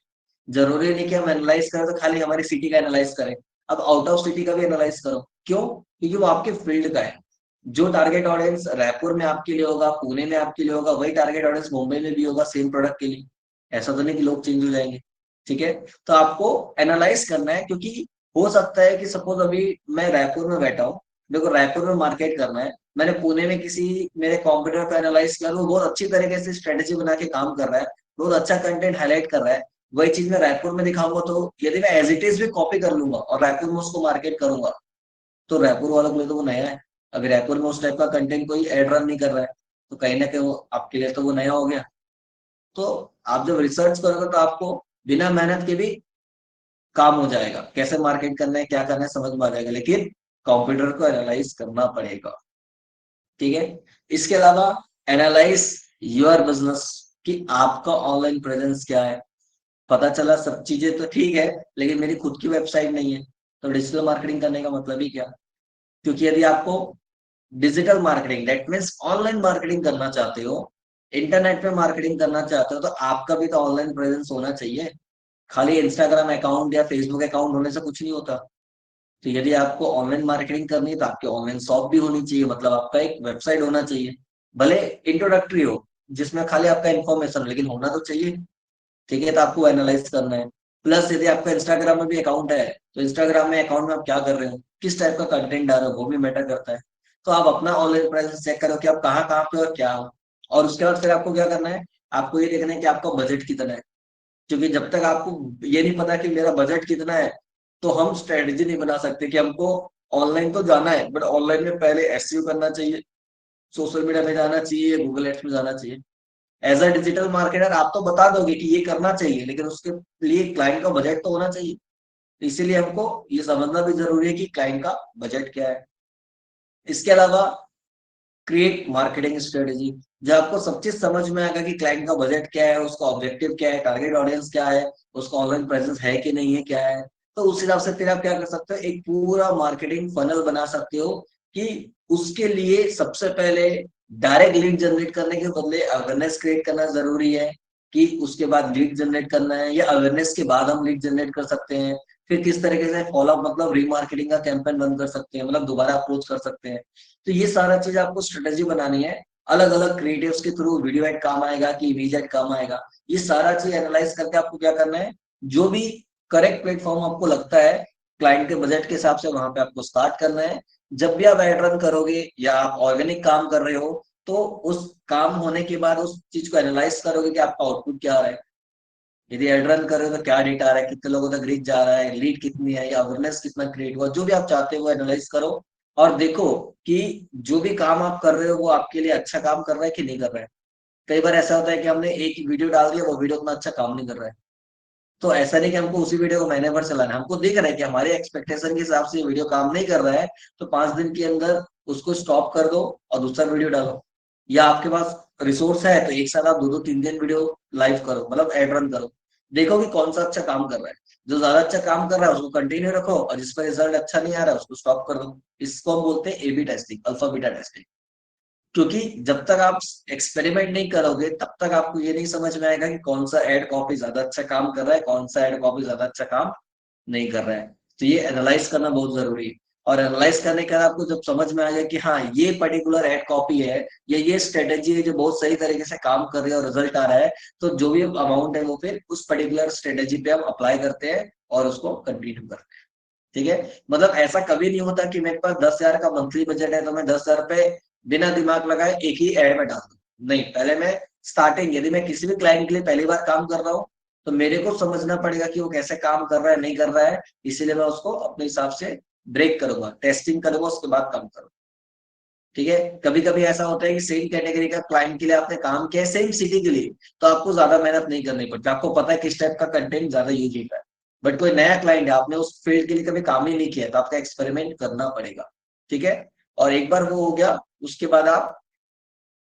जरूरी नहीं कि हम एनालाइज करें तो खाली हमारी सिटी का एनालाइज करें, अब आउट ऑफ सिटी का भी एनालाइज करो, क्यों, क्योंकि वो आपके फील्ड का है। जो टारगेट ऑडियंस रायपुर में आपके लिए होगा, पुणे में आपके लिए होगा, वही टारगेट ऑडियंस मुंबई में भी होगा सेम प्रोडक्ट के लिए। ऐसा तो नहीं कि लोग चेंज हो जाएंगे, ठीक है। तो आपको एनालाइज करना है, क्योंकि हो सकता है कि सपोज अभी मैं रायपुर में बैठा हूँ, मेरे को रायपुर में मार्केट करना है, मैंने पुणे में किसी मेरे कॉम्पिटिटर को एनालाइज किया, वो बहुत अच्छी तरीके से स्ट्रेटेजी बना के काम कर रहा है, बहुत अच्छा कंटेंट हाईलाइट कर रहा है। वही चीज मैं रायपुर में दिखाऊंगा, तो यदि मैं एज इट इज भी कॉपी कर लूंगा और रायपुर में उसको मार्केट करूंगा, तो रायपुर वालों के लिए तो वो नया है। अगर रायपुर में उस टाइप का कंटेंट कोई एड रन नहीं कर रहा है, तो कहीं ना कहीं वो आपके लिए तो वो नया हो गया। तो आप जब रिसर्च करोगे तो आपको बिना मेहनत के भी काम हो जाएगा, कैसे मार्केट करना है क्या करना है समझ में आ जाएगा, लेकिन कंप्यूटर को एनालाइज करना पड़ेगा। ठीक है। इसके अलावा एनालाइज योर बिजनेस, कि आपका ऑनलाइन प्रेजेंस क्या है। पता चला सब चीजें तो ठीक है, लेकिन मेरी खुद की वेबसाइट नहीं है, तो डिजिटल मार्केटिंग करने का मतलब ही क्या। क्योंकि यदि आपको digital marketing that means online marketing करना चाहते हो, इंटरनेट पे मार्केटिंग करना चाहते हो, तो आपका भी तो ऑनलाइन प्रेजेंस होना चाहिए। खाली इंस्टाग्राम अकाउंट या फेसबुक अकाउंट होने से कुछ नहीं होता। तो यदि आपको ऑनलाइन मार्केटिंग करनी है तो आपकी ऑनलाइन शॉप भी होनी चाहिए, मतलब आपका एक वेबसाइट होना चाहिए। भले इंट्रोडक्टरी हो, जिसमें खाली आपका इन्फॉर्मेशन हो, लेकिन होना तो चाहिए। ठीक है, तो आपको एनालाइज करना है। प्लस यदि आपका इंस्टाग्राम में भी अकाउंट है, तो इंस्टाग्राम में अकाउंट में आप क्या कर रहे हो, किस टाइप का कंटेंट डाल रहे हो, वो भी मैटर करता है। तो आप अपना ऑनलाइन प्रेजेंस चेक करो कि आप कहाँ कहाँ पे और क्या हो। और उसके बाद फिर आपको क्या करना है, आपको ये देखना है कि आपका बजट कितना है। क्योंकि जब तक आपको ये नहीं पता कि मेरा बजट कितना है, तो हम स्ट्रेटेजी नहीं बना सकते कि हमको ऑनलाइन तो जाना है, बट ऑनलाइन में पहले एसईओ करना चाहिए, सोशल मीडिया में जाना चाहिए, गूगल एड्स में जाना चाहिए। एज अ डिजिटल मार्केटर आप तो बता दोगे कि ये करना चाहिए, लेकिन उसके लिए क्लाइंट का बजट तो होना चाहिए। तो इसीलिए हमको ये समझना भी जरूरी है कि क्लाइंट का बजट क्या है। इसके अलावा क्रिएट मार्केटिंग स्ट्रेटेजी, जब आपको सब चीज समझ में आएगा कि क्लाइंट का बजट क्या है, उसका ऑब्जेक्टिव क्या है, टारगेट ऑडियंस क्या है, उसका ऑनलाइन प्रेजेंस है कि नहीं है क्या है, तो उस हिसाब से फिर आप क्या कर सकते हो, एक पूरा मार्केटिंग फनल बना सकते हो। कि उसके लिए सबसे पहले डायरेक्ट लीड जनरेट करने के बदले अवेयरनेस क्रिएट करना जरूरी है। कि उसके बाद लीड जनरेट करना है, या अवेयरनेस के बाद हम लीड जनरेट कर सकते हैं। फिर किस तरीके से फॉलोअप मतलब रीमार्केटिंग का कैंपेन बंद कर सकते हैं, मतलब दोबारा अप्रोच कर सकते हैं। तो ये सारा चीज आपको स्ट्रेटेजी बनानी है। अलग अलग क्रिएटिव्स के थ्रू वीडियो एड काम आएगा कि इमेज एड काम आएगा, ये सारा चीज एनालाइज करके आपको क्या करना है, जो भी करेक्ट प्लेटफॉर्म आपको लगता है क्लाइंट के बजट के हिसाब से, वहां पे आपको स्टार्ट करना है। जब भी आप एड रन करोगे या आप ऑर्गेनिक काम कर रहे हो, तो उस काम होने के बाद उस चीज को एनालाइज करोगे कि आपका आउटपुट क्या आ रहा है। यदि एड रन कर रहे हो तो क्या डेटा आ रहा है, कितने लोगों तक रीच जा रहा है, लीड कितनी है, या अवेयरनेस कितना क्रिएट हुआ, जो भी आप चाहते हो वो एनालाइज करो। और देखो कि जो भी काम आप कर रहे हो वो आपके लिए अच्छा काम कर रहा है कि नहीं कर रहा है। कई बार ऐसा होता है कि हमने एक वीडियो डाल दिया, वो वीडियो उतना अच्छा काम नहीं कर रहा है। तो ऐसा नहीं कि हमको उसी वीडियो को महीने भर चलाना है, हमको दिख रहा है कि हमारे एक्सपेक्टेशन के हिसाब से ये वीडियो काम नहीं कर रहा है, तो 5 दिन के अंदर उसको स्टॉप कर दो और दूसरा वीडियो डालो। या आपके पास रिसोर्स है तो एक साथ आप 2-2 3 दिन वीडियो लाइव करो, मतलब एड रन करो। देखो कि कौन सा अच्छा काम कर रहा है। जो ज्यादा अच्छा काम कर रहा है उसको कंटिन्यू रखो, और जिस पर रिजल्ट अच्छा नहीं आ रहा है उसको स्टॉप कर दो। इसको हम बोलते हैं AB testing, alpha beta testing. क्योंकि जब तक आप एक्सपेरिमेंट नहीं करोगे तब तक आपको ये नहीं समझ में आएगा कि कौन सा एड कॉपी ज्यादा अच्छा काम कर रहा है, कौन सा एड कॉपी ज्यादा अच्छा काम नहीं कर रहा है। तो ये एनालाइज करना बहुत जरूरी है। और एनालाइज करने के बाद आपको जब समझ में आ जाए कि हाँ ये पर्टिकुलर एड कॉपी है, या ये स्ट्रेटेजी है जो बहुत सही तरीके से काम कर रही है और रिजल्ट आ रहा है, तो जो भी अमाउंट है वो फिर उस पर्टिकुलर स्ट्रेटेजी पे हम अप्लाई करते हैं और उसको कंटिन्यू करते हैं। ठीक है। मतलब ऐसा कभी नहीं होता कि मेरे पास 10,000 का मंथली बजट है तो मैं 10,000 रुपए बिना दिमाग लगाए एक ही एड में डाल दूं। नहीं, पहले मैं स्टार्टिंग, यदि मैं किसी भी क्लाइंट के लिए पहली बार काम कर रहा हूँ, तो मेरे को समझना पड़ेगा कि वो कैसे काम कर रहा है नहीं कर रहा है। इसीलिए मैं उसको अपने हिसाब से ब्रेक करूंगा, टेस्टिंग करूंगा, उसके बाद काम करूंगा। ठीक है। कभी कभी ऐसा होता है कि सेम कैटेगरी का क्लाइंट के लिए आपने काम किया है, सेम सिटी के लिए, तो आपको ज्यादा मेहनत नहीं करनी पड़ती, आपको पता है किस टाइप का कंटेंट ज्यादा यूज होता है। बट कोई नया क्लाइंट है, आपने उस फील्ड के लिए कभी काम ही नहीं किया, तो आपका एक्सपेरिमेंट करना पड़ेगा। ठीक है। और एक बार वो हो गया, उसके बाद आप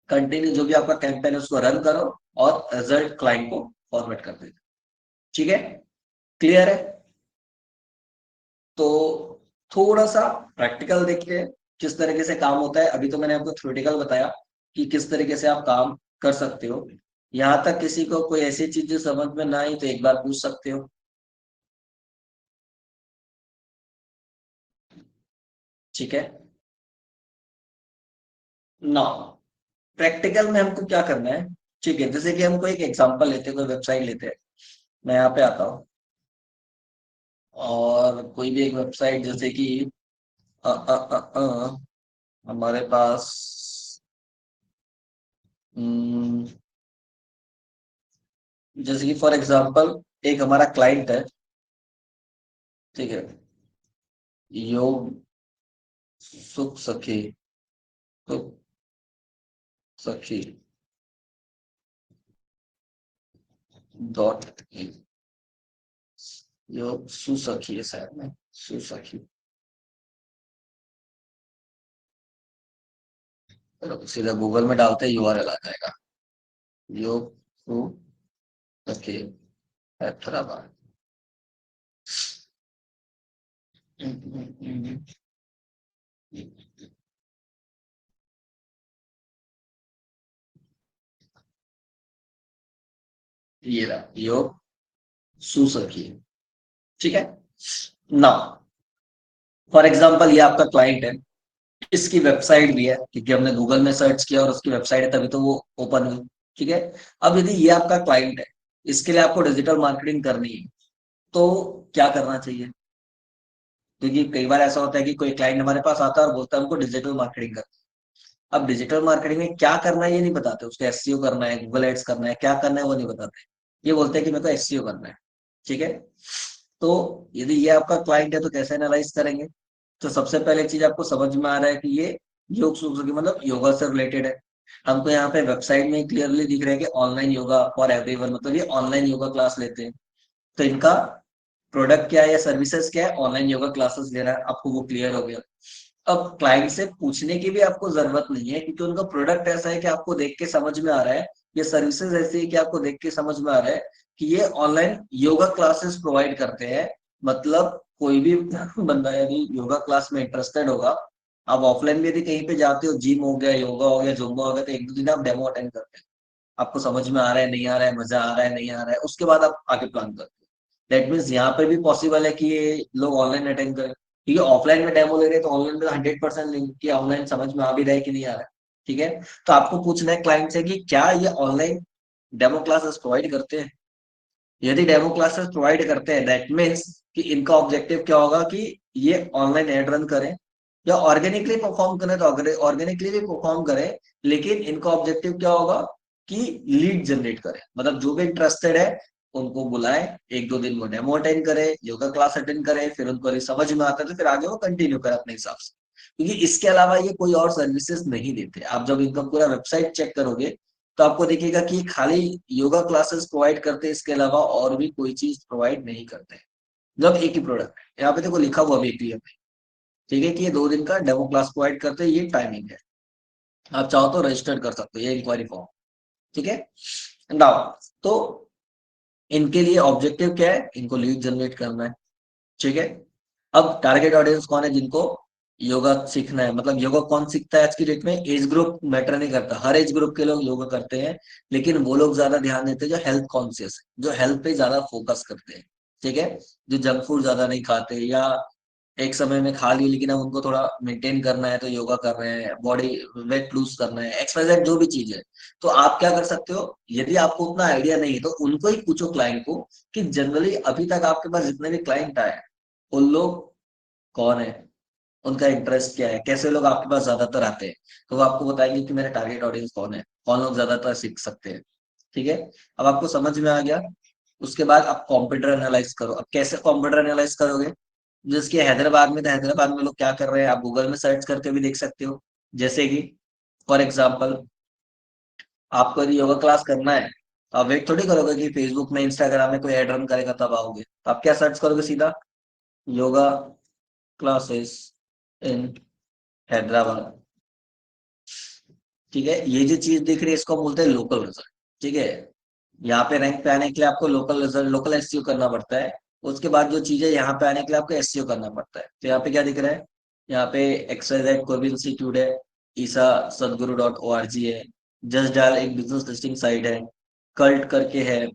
कंटिन्यू जो भी आपका कैंपेन है उसको रन करो, और रिजल्ट क्लाइंट को फॉरवर्ड कर देते। ठीक है। क्लियर है। तो थोड़ा सा प्रैक्टिकल देखते हैं किस तरीके से काम होता है। अभी तो मैंने आपको थ्योरेटिकल बताया कि किस तरीके से आप काम कर सकते हो। यहाँ तक किसी को कोई ऐसी चीज समझ में ना आई तो एक बार पूछ सकते हो। ठीक है ना। प्रैक्टिकल में हमको क्या करना है, ठीक है, जैसे कि हमको एक एग्जांपल लेते हैं, कोई वेबसाइट लेते हैं। मैं यहाँ पे आता हूँ, और कोई भी एक वेबसाइट जैसे कि हमारे पास जैसे कि फॉर एग्जांपल एक हमारा क्लाइंट है, ठीक है, योग सुख सखी, सुख सखी डॉट इन, योग सुसखी है शायद में, सुसखी, चलो सीधा गूगल में डालते हैं यूआरएल आ जाएगा, योग सुसखी हैदराबाद। ये रहा योग सुसखी, ठीक है ना। फॉर एग्जांपल ये आपका क्लाइंट है, इसकी वेबसाइट भी है क्योंकि हमने गूगल में सर्च किया और उसकी वेबसाइट है तभी तो वो ओपन हुई, ठीक है। अब यदि ये आपका क्लाइंट है, इसके लिए आपको डिजिटल मार्केटिंग करनी है, तो क्या करना चाहिए? क्योंकि कई बार ऐसा होता है कि कोई क्लाइंट हमारे पास आता है और बोलता है हमको डिजिटल मार्केटिंग कर। अब डिजिटल मार्केटिंग में क्या करना है ये नहीं बताते, उसको एसईओ करना है, गूगल एड्स करना है, क्या करना है वो नहीं बताते। ये बोलते हैं कि मेरे को एसईओ करना है, ठीक है। तो यदि ये आपका क्लाइंट है तो कैसे एनालाइज करेंगे? तो सबसे पहले चीज आपको समझ में आ रहा है कि ये योग सूत्र की मतलब योगा से रिलेटेड है। हमको यहाँ पे वेबसाइट में क्लियरली दिख रहा है कि ऑनलाइन योगा फॉर एवरीवन, मतलब ये ऑनलाइन योगा क्लास लेते हैं। तो इनका प्रोडक्ट क्या है या सर्विसेज क्या है? ऑनलाइन योगा क्लासेस ले रहा है, आपको वो क्लियर हो गया। अब क्लाइंट से पूछने की भी आपको जरूरत नहीं है क्योंकि उनका प्रोडक्ट ऐसा है कि आपको देख के समझ में आ रहा है, ये सर्विसेज ऐसी है कि आपको देख के समझ में आ रहा है कि ये ऑनलाइन योगा क्लासेस प्रोवाइड करते हैं। मतलब कोई भी बंदा यदि योगा क्लास में इंटरेस्टेड होगा, आप ऑफलाइन भी यदि कहीं पे जाते हो, जिम हो गया, योगा हो गया, जुम्बा हो गया, तो एक दो दिन आप डेमो अटेंड करते हैं, आपको समझ में आ रहा है नहीं आ रहा है, मजा आ रहा है नहीं आ रहा है, उसके बाद आप आगे प्लान करते हो। दैट मीन्स यहाँ पे भी पॉसिबल है कि ये लोग ऑनलाइन अटेंड करें, क्योंकि ऑफलाइन में डेमो ले रहे हैं तो ऑनलाइन में 100% लेंगे कि ऑनलाइन समझ में आ भी रहा है कि नहीं आ रहा है, ठीक है। तो आपको पूछना है क्लाइंट से कि क्या ये ऑनलाइन डेमो क्लासेस प्रोवाइड करते हैं। यदि डेमो क्लासेस प्रोवाइड करते हैं दैट मीन्स कि इनका ऑब्जेक्टिव क्या होगा कि ये ऑनलाइन एड रन करें या ऑर्गेनिकली परफॉर्म करें, तो ऑर्गेनिकली भी परफॉर्म करें, लेकिन इनका ऑब्जेक्टिव क्या होगा कि लीड जनरेट करें। मतलब जो भी इंटरेस्टेड है उनको बुलाएं, एक दो दिन वो डेमो अटेंड करे, योगा क्लास अटेंड करे, फिर उनको यदि समझ में आता है तो फिर आगे वो कंटिन्यू करे अपने हिसाब से, क्योंकि इसके अलावा ये कोई और सर्विसेज नहीं देते। आप जब इनका पूरा वेबसाइट चेक करोगे तो आपको देखिएगा कि खाली योगा क्लासेस प्रोवाइड करते हैं, इसके अलावा और भी कोई चीज प्रोवाइड नहीं करते। जब एक ही प्रोडक्ट है, यहाँ पे देखो लिखा हुआ भी है, ठीक है, कि ये 2 दिन का डेमो क्लास प्रोवाइड करते हैं, ये टाइमिंग है। आप चाहो तो रजिस्टर कर सकते हो ये इंक्वायरी फॉर्म, ठीक है नाउ। तो इनके लिए ऑब्जेक्टिव क्या है? इनको लीड जनरेट करना है, ठीक है। अब टारगेट ऑडियंस कौन है? जिनको योगा सीखना है। मतलब योगा कौन सीखता है आज की डेट में? एज ग्रुप मैटर नहीं करता, हर एज ग्रुप के लोग योगा करते हैं, लेकिन वो लोग ज्यादा ध्यान देते हैं जो हेल्थ कॉन्शियस है, जो हेल्थ पे ज्यादा फोकस करते हैं, ठीक है। जो जंक फूड ज्यादा नहीं खाते, या एक समय में खा लिए लेकिन अब उनको थोड़ा मेंटेन करना है तो योगा कर रहे हैं, बॉडी वेट लूज करना है, एक्सरसाइज जो भी चीज है। तो आप क्या कर सकते हो, यदि आपको उतना आइडिया नहीं है तो उनको ही पूछो, क्लाइंट को, कि जनरली अभी तक आपके पास जितने भी क्लाइंट आए उन लोग कौन है, उनका इंटरेस्ट क्या है, कैसे लोग आपके पास ज्यादातर आते हैं। तो वो आपको बताएंगे कि मेरा टारगेट ऑडियंस कौन है, कौन लोग ज्यादातर सीख सकते हैं, ठीक है। अब आपको समझ में आ गया। उसके बाद आप कंप्यूटर एनालाइज करो। अब कैसे कंप्यूटर एनालाइज करोगे? जिसके हैदराबाद में, तो हैदराबाद में लोग क्या कर रहे हैं आप गूगल में सर्च करके भी देख सकते हो। जैसे कि फॉर एग्जाम्पल आपको यदि योगा क्लास करना है तो आप वेट थोड़ी करोगे कि फेसबुक में इंस्टाग्राम में कोई एड रन करेगा तब आओगे। तो आप क्या सर्च करोगे? सीधा योगा क्लासेस इन हैदराबाद, ठीक है। ये जो चीज दिख रही है इसको हम बोलते हैं लोकल रिजल्ट, ठीक है। यहाँ पे रैंक पे आने के लिए आपको लोकल रिजल्ट, लोकल एसईओ करना पड़ता है। उसके बाद जो चीजें यहाँ पे आने के लिए आपको एसईओ करना पड़ता है। तो यहाँ पे क्या दिख रहा है? यहाँ पे एक्सवाइजेड कोई भी इंस्टीट्यूट है, ईसा सदगुरु डॉट ओ आर जी है, जस्ट डायल एक बिजनेस लिस्टिंग साइट है, कल्ट करके है,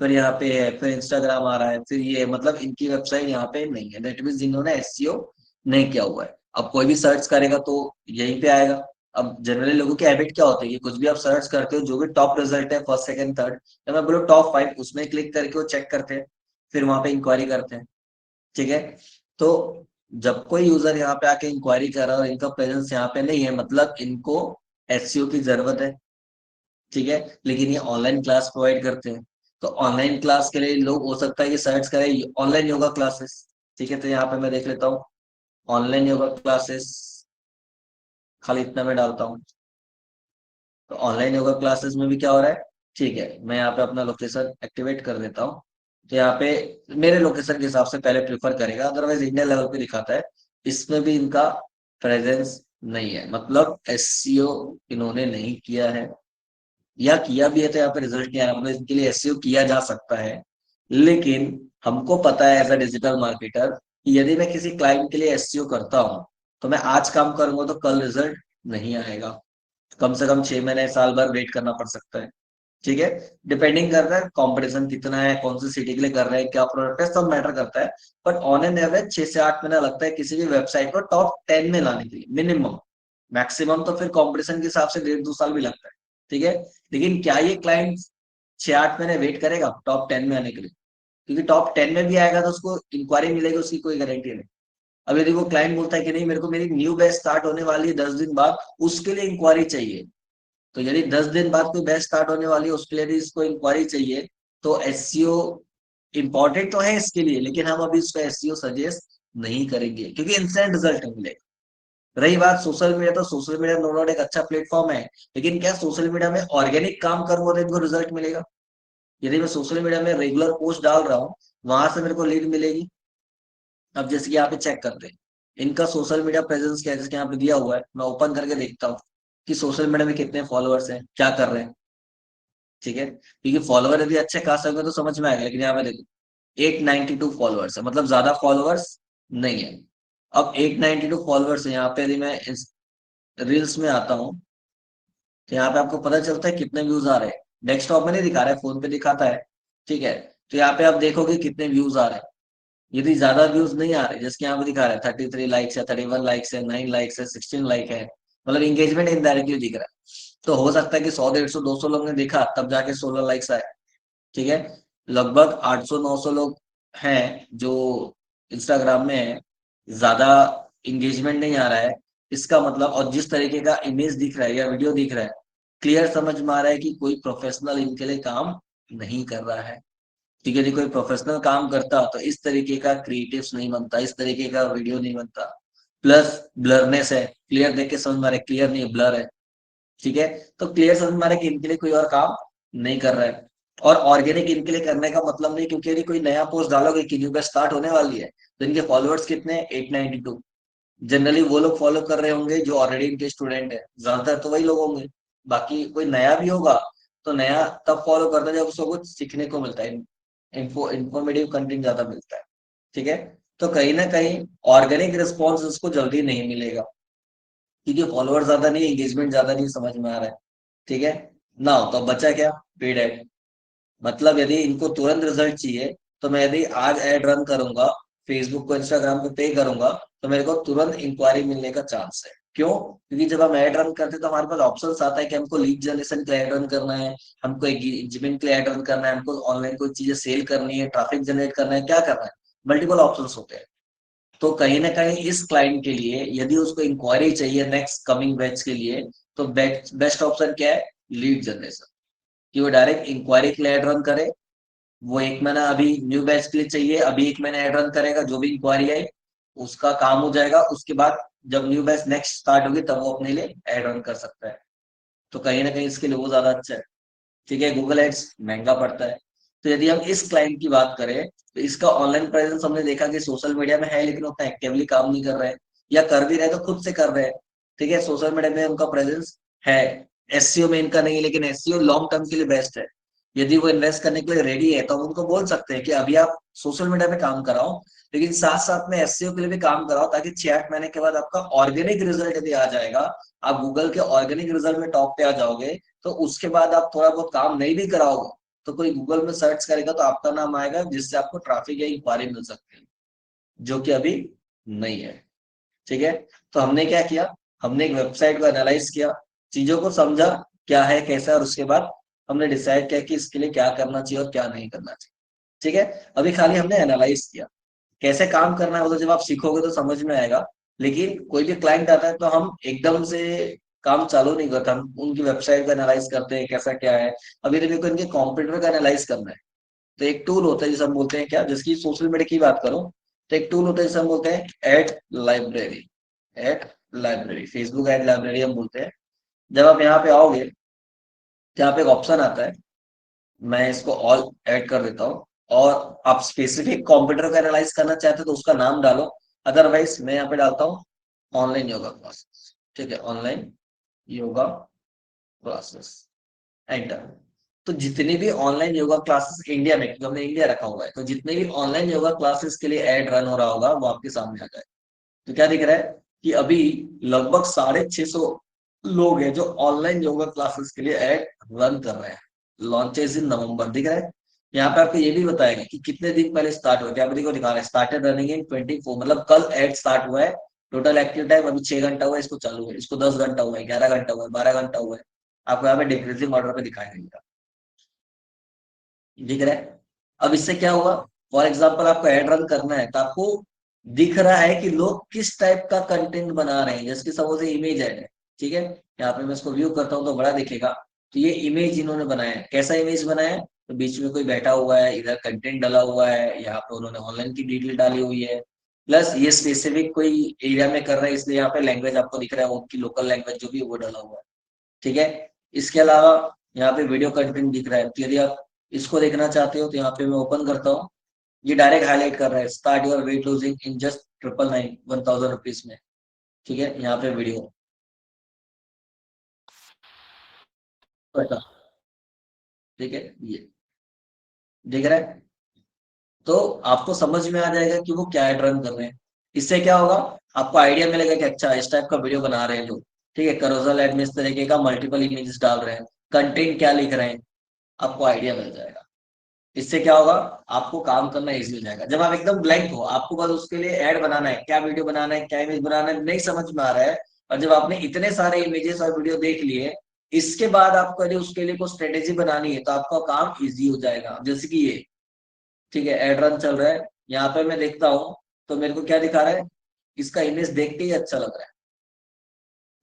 फिर यहाँ पे है, फिर इंस्टाग्राम आ रहा है, फिर ये मतलब इनकी वेबसाइट यहाँ पे नहीं है। दैट मीन्स इन्होंने एसईओ नहीं किया हुआ है। अब कोई भी सर्च करेगा तो यहीं पे आएगा। अब जनरली लोगों की हैबिट क्या होती है कि कुछ भी आप सर्च करते हो, जो भी टॉप रिजल्ट है फर्स्ट सेकंड थर्ड, या मैं बोलो टॉप 5, उसमें क्लिक करके वो चेक करते हैं, फिर वहां पे इंक्वायरी करते हैं, ठीक है। तो जब कोई यूजर यहाँ पे आके इंक्वायरी कर रहा है और इनका प्रेजेंस यहाँ पे नहीं है, मतलब इनको एसईओ की जरूरत है। ठीक है, लेकिन ये ऑनलाइन क्लास प्रोवाइड करते हैं, तो ऑनलाइन क्लास के लिए लोग हो सकता है कि सर्च करें ऑनलाइन योगा क्लासेस। ठीक है, तो यहाँ पे मैं देख लेता हूँ ऑनलाइन योगा क्लासेस, खाली इतना मैं डालता हूँ। तो ऑनलाइन योगा क्लासेस में भी क्या हो रहा है, ठीक है, मैं यहाँ पे अपना लोकेशन एक्टिवेट कर देता हूँ। तो यहाँ पे मेरे लोकेशन के हिसाब से पहले प्रेफर करेगा, अदरवाइज इंडिया लेवल पे दिखाता है। इसमें भी इनका प्रेजेंस नहीं है, मतलब एससीओ इन्होंने नहीं किया है, या किया भी है तो यहाँ पे रिजल्ट नहीं आया, मतलब इनके लिए एसईओ किया जा सकता है। लेकिन हमको पता है एज अ डिजिटल मार्केटर कि यदि मैं किसी क्लाइंट के लिए एसईओ करता हूँ, तो मैं आज काम करूंगा तो कल रिजल्ट नहीं आएगा, कम से कम 6 महीने साल भर वेट करना पड़ सकता है। ठीक है, डिपेंडिंग कर रहा है कंपटीशन कितना है, कौन सी सिटी के लिए कर रहे हैं, क्या प्रोडक्ट है, सब मैटर करता है। बट ऑन एन एवरेज 6 से 8 महीना लगता है किसी भी वेबसाइट को टॉप 10 में लाने के लिए मिनिमम। मैक्सिमम तो फिर कंपटीशन के हिसाब से 1.5-2 साल भी लगता है। ठीक है, लेकिन क्या ये क्लाइंट 6-8 महीने वेट करेगा टॉप 10 में आने के लिए? क्योंकि टॉप 10 में भी आएगा तो उसको इंक्वायरी मिलेगी, उसकी कोई गारंटी नहीं। अब यदि वो क्लाइंट बोलता है कि नहीं, मेरे को मेरी न्यू बैच स्टार्ट होने वाली है 10 दिन बाद, उसके लिए इंक्वायरी चाहिए, तो यदि 10 दिन बाद कोई बैच स्टार्ट होने वाली है उसके लिए भी इसको इंक्वायरी चाहिए, तो एससीओ इंपॉर्टेंट तो है इसके लिए, लेकिन हम अभी उसका एससीओ सजेस्ट नहीं करेंगे क्योंकि इंस्टेंट रिजल्ट नहीं मिलेगा। रही बात सोशल मीडिया, तो सोशल मीडिया नो डाउट एक अच्छा प्लेटफॉर्म है, लेकिन क्या सोशल मीडिया में ऑर्गेनिक काम करूंगा तो इनको रिजल्ट मिलेगा? यदि मैं सोशल मीडिया में रेगुलर पोस्ट डाल रहा हूँ, वहां से मेरे को लीड मिलेगी। अब जैसे कि यहाँ पे चेक करते हैं इनका सोशल मीडिया प्रेजेंस क्या है, जैसे यहाँ पे दिया हुआ है, मैं ओपन करके देखता हूँ कि सोशल मीडिया में कितने फॉलोअर्स हैं, क्या कर रहे हैं। ठीक है, क्योंकि फॉलोअर यदि अच्छे खास होंगे तो समझ में आएगा, लेकिन यहाँ पे देखो 892 फॉलोअर्स है, मतलब ज्यादा फॉलोअर्स नहीं है। अब 892 फॉलोअर्स है, यहाँ पे यदि मैं इस रील्स में आता हूँ, तो यहाँ पे आपको पता चलता है कितने व्यूज आ रहे हैं। डेस्कटॉप में नहीं दिखा रहा है, फोन पे दिखाता है। ठीक है, तो यहाँ पे आप देखोगे कितने व्यूज आ रहे हैं। यदि ज्यादा व्यूज नहीं आ रहे, जैसे यहाँ पे दिखा रहा है 33 लाइक्स है, 31 लाइक्स है, 9 लाइक्स है, 16 लाइक है, मतलब इंगेजमेंट इनडायरेक्टली दिख रहा है। तो हो सकता है कि 100, 150, 200 लोग ने देखा तब जाके 16 लाइक्स आए। ठीक है, लगभग 800, 900 लोग हैं जो इंस्टाग्राम में है, ज्यादा इंगेजमेंट नहीं आ रहा है। इसका मतलब, और जिस तरीके का इमेज दिख रहा है या वीडियो दिख रहा है, क्लियर समझ में आ रहा है कि कोई प्रोफेशनल इनके लिए काम नहीं कर रहा है। ठीक है, यदि कोई प्रोफेशनल काम करता तो इस तरीके का क्रिएटिव्स नहीं बनता, इस तरीके का वीडियो नहीं बनता। प्लस ब्लरनेस है, क्लियर देख के समझ में आ रहा है, क्लियर नहीं ब्लर है। ठीक है, तो क्लियर समझ में आ रहा है कि इनके लिए कोई और काम नहीं कर रहा है। और ऑर्गेनिक इनके लिए करने का मतलब नहीं, क्योंकि यदि कोई नया पोस्ट डालोगे कि न्यू बैच स्टार्ट होने वाली है, तो इनके फॉलोअर्स कितने हैं? 892। जनरली वो लोग फॉलो कर रहे होंगे जो ऑलरेडी इनके स्टूडेंट है, ज्यादातर तो वही लोग होंगे। बाकी कोई नया भी होगा तो नया तब फॉलो करता है जब उसको कुछ सीखने को मिलता है, इंफॉर्मेटिव कंटेंट ज्यादा मिलता है। ठीक है, तो कहीं ना कहीं ऑर्गेनिक रिस्पॉन्स उसको जल्दी नहीं मिलेगा, क्योंकि फॉलोअर ज्यादा नहीं, एंगेजमेंट ज्यादा नहीं, समझ में आ रहा है। ठीक है ना, तो अब बचा क्या? Paid ad. मतलब यदि इनको तुरंत रिजल्ट चाहिए, तो मैं यदि आज ऐड रन करूंगा, फेसबुक को इंस्टाग्राम पे पे करूंगा, तो मेरे को तुरंत इंक्वायरी मिलने का चांस है। क्यों? क्योंकि जब हम ऐड रन करते हैं तो हमारे पास ऑप्शंस आता है कि हमको लीड जनरेशन के लिए ऐड रन करना है, हमको एंगेजमेंट के लिए ऐड रन करना है, हमको ऑनलाइन कोई चीजें सेल करनी है, ट्रैफिक जनरेट करना है, क्या करना है, मल्टीपल ऑप्शंस होते हैं। तो कहीं ना कहीं इस क्लाइंट के लिए यदि उसको इंक्वायरी चाहिए नेक्स्ट कमिंग बैच के लिए, तो बेस्ट ऑप्शन क्या है? लीड जनरेशन, कि वो डायरेक्ट इंक्वायरी के लिए ऐड रन करे। वो 1 महीना अभी न्यू बैच के लिए चाहिए, अभी 1 महीना ऐड रन करेगा, जो भी इंक्वायरी आई उसका काम हो जाएगा। उसके बाद जब न्यू बैच नेक्स्ट स्टार्ट होगी तब वो अपने लिए ऐड रन कर सकता है। तो कहीं ना कहीं इसके लिए वो ज्यादा अच्छा है। ठीक है, गूगल एड्स महंगा पड़ता है। तो यदि हम इस क्लाइंट की बात करें, तो इसका ऑनलाइन प्रेजेंस हमने देखा कि सोशल मीडिया में है, लेकिन उतना एक्टिवली काम नहीं कर रहे हैं, या कर भी रहे तो खुद से कर रहे हैं। ठीक है, सोशल मीडिया में उनका प्रेजेंस है, एससीओ में इनका नहीं है, लेकिन एससीओ लॉन्ग टर्म के लिए बेस्ट है। यदि वो इन्वेस्ट करने के लिए रेडी है तो हम उनको बोल सकते हैं कि अभी आप सोशल मीडिया में काम कराओ, लेकिन साथ साथ में एससीओ के लिए भी काम कराओ, ताकि 6-8 महीने के बाद आपका ऑर्गेनिक रिजल्ट यदि आ जाएगा, आप गूगल के ऑर्गेनिक रिजल्ट में टॉप पे आ जाओगे, तो उसके बाद आप थोड़ा बहुत काम नहीं भी कराओगे तो कोई गूगल में सर्च करेगा तो आपका नाम आएगा, जिससे आपको ट्रैफिक या इंक्वायरी मिल सकती है, जो कि अभी नहीं है। ठीक है, तो हमने क्या किया, हमने एक वेबसाइट को एनालाइज किया, चीजों को समझा क्या है कैसा है, और उसके बाद हमने डिसाइड किया कि इसके लिए क्या करना चाहिए और क्या नहीं करना चाहिए। ठीक है, अभी खाली हमने एनालाइज किया। कैसे काम करना है वो तो जब आप सीखोगे तो समझ में आएगा। लेकिन कोई भी क्लाइंट आता है तो हम एकदम से काम चालू नहीं करते, हम उनकी वेबसाइट का एनालाइज करते हैं कैसा क्या है। अभी तो मेरे को इनके कॉम्प्यूटर का एनालाइज करना है, तो एक टूल होता है जिसे हम बोलते हैं क्या, जिसकी सोशल मीडिया की बात करूं तो एक टूल होता है जिसे हम बोलते हैं ad library. Ad library, Facebook ad library हम बोलते हैं। जब आप यहाँ पे आओगे तो यहाँ पे एक ऑप्शन आता है, मैं इसको ऑल ऐड कर देता हूँ। और आप स्पेसिफिक कंप्यूटर का एनालाइज करना चाहते हो तो उसका नाम डालो। अदरवाइज मैं यहाँ पे डालता हूँ ऑनलाइन योगा क्लासेस। ठीक है, ऑनलाइन योगा क्लासेस, एंटर। तो जितनी भी ऑनलाइन योगा क्लासेस इंडिया में, क्योंकि हमने इंडिया रखा हुआ है, तो जितने भी ऑनलाइन योगा क्लासेस के लिए ऐड रन हो रहा होगा वो आपके सामने आ जाए। तो क्या दिख रहा है कि अभी लगभग 650 लोग हैं जो ऑनलाइन योगा क्लासेस के लिए ऐड रन कर रहे हैं। लॉन्चेस इन नवंबर दिख रहा है। यहाँ पे आपको ये भी बताएगा कि कितने दिन पहले स्टार्ट हुआ, क्या को दिखा रहा है स्टार्टेड रनिंग इन 24, मतलब कल ऐड स्टार्ट हुआ है। टोटल एक्टिव टाइम अभी 6 घंटा हुआ है इसको चालू है, इसको 10 घंटा हुआ है, 11 घंटा हुआ है, 12 घंटा हुआ है। आपको यहाँ पे डिक्रीजिंग ऑर्डर पे दिखाई देगा, दिख रहा है। अब इससे क्या हुआ, फॉर एग्जाम्पल आपको एड रन करना है तो आपको दिख रहा है कि लोग किस टाइप का कंटेंट बना रहे हैं। जैसे कि सपोज इमेज ऐड है, ठीक है, यहाँ पे मैं इसको व्यू करता हूँ तो बड़ा दिखेगा। तो ये इमेज इन्होंने बनाया है, कैसा इमेज बनाया है, तो बीच में कोई बैठा हुआ है, इधर कंटेंट डाला हुआ है, यहाँ पे उन्होंने ऑनलाइन की डिटेल डाली हुई है। प्लस ये स्पेसिफिक कोई एरिया में कर रहा है, इसलिए यहाँ पे लैंग्वेज आपको दिख रहा है, उनकी लोकल लैंग्वेज जो भी है वो डाला हुआ है। ठीक है, इसके अलावा यहाँ पे वीडियो कंटेंट दिख रहा है। तो यदि आप इसको देखना चाहते हो तो यहाँ पे मैं ओपन करता हूँ, ये डायरेक्ट हाईलाइट कर रहा है start your weight losing in just 999 1000 rupees में। ठीक है, यहाँ पे वीडियो बता, ठीक है, ये दिख रहा है। तो आपको समझ में आ जाएगा कि वो क्या रन कर रहे हैं। इससे क्या होगा, आपको आइडिया मिलेगा कि अच्छा इस टाइप का वीडियो बना रहे हैं लोग। ठीक है, करोजल एड में इस तरीके का मल्टीपल इमेजेस डाल रहे हैं, कंटेंट क्या लिख रहे हैं, आपको आइडिया मिल जाएगा। इससे क्या होगा, आपको काम करना इजी हो जाएगा। जब आप एकदम ब्लैंक हो, आपको बस उसके लिए ऐड बनाना है, क्या वीडियो बनाना है, क्या इमेज बनाना है, नहीं समझ में आ रहा है। और जब आपने इतने सारे इमेजेस और वीडियो देख लिए, इसके बाद आपको यदि उसके लिए कोई स्ट्रेटेजी बनानी है तो आपका काम इजी हो जाएगा। जैसे कि ये, ठीक है, एड रन चल रहा है, यहाँ पे मैं देखता हूँ तो मेरे को क्या दिखा रहा है, इसका इमेज देख के ही अच्छा लग रहा है।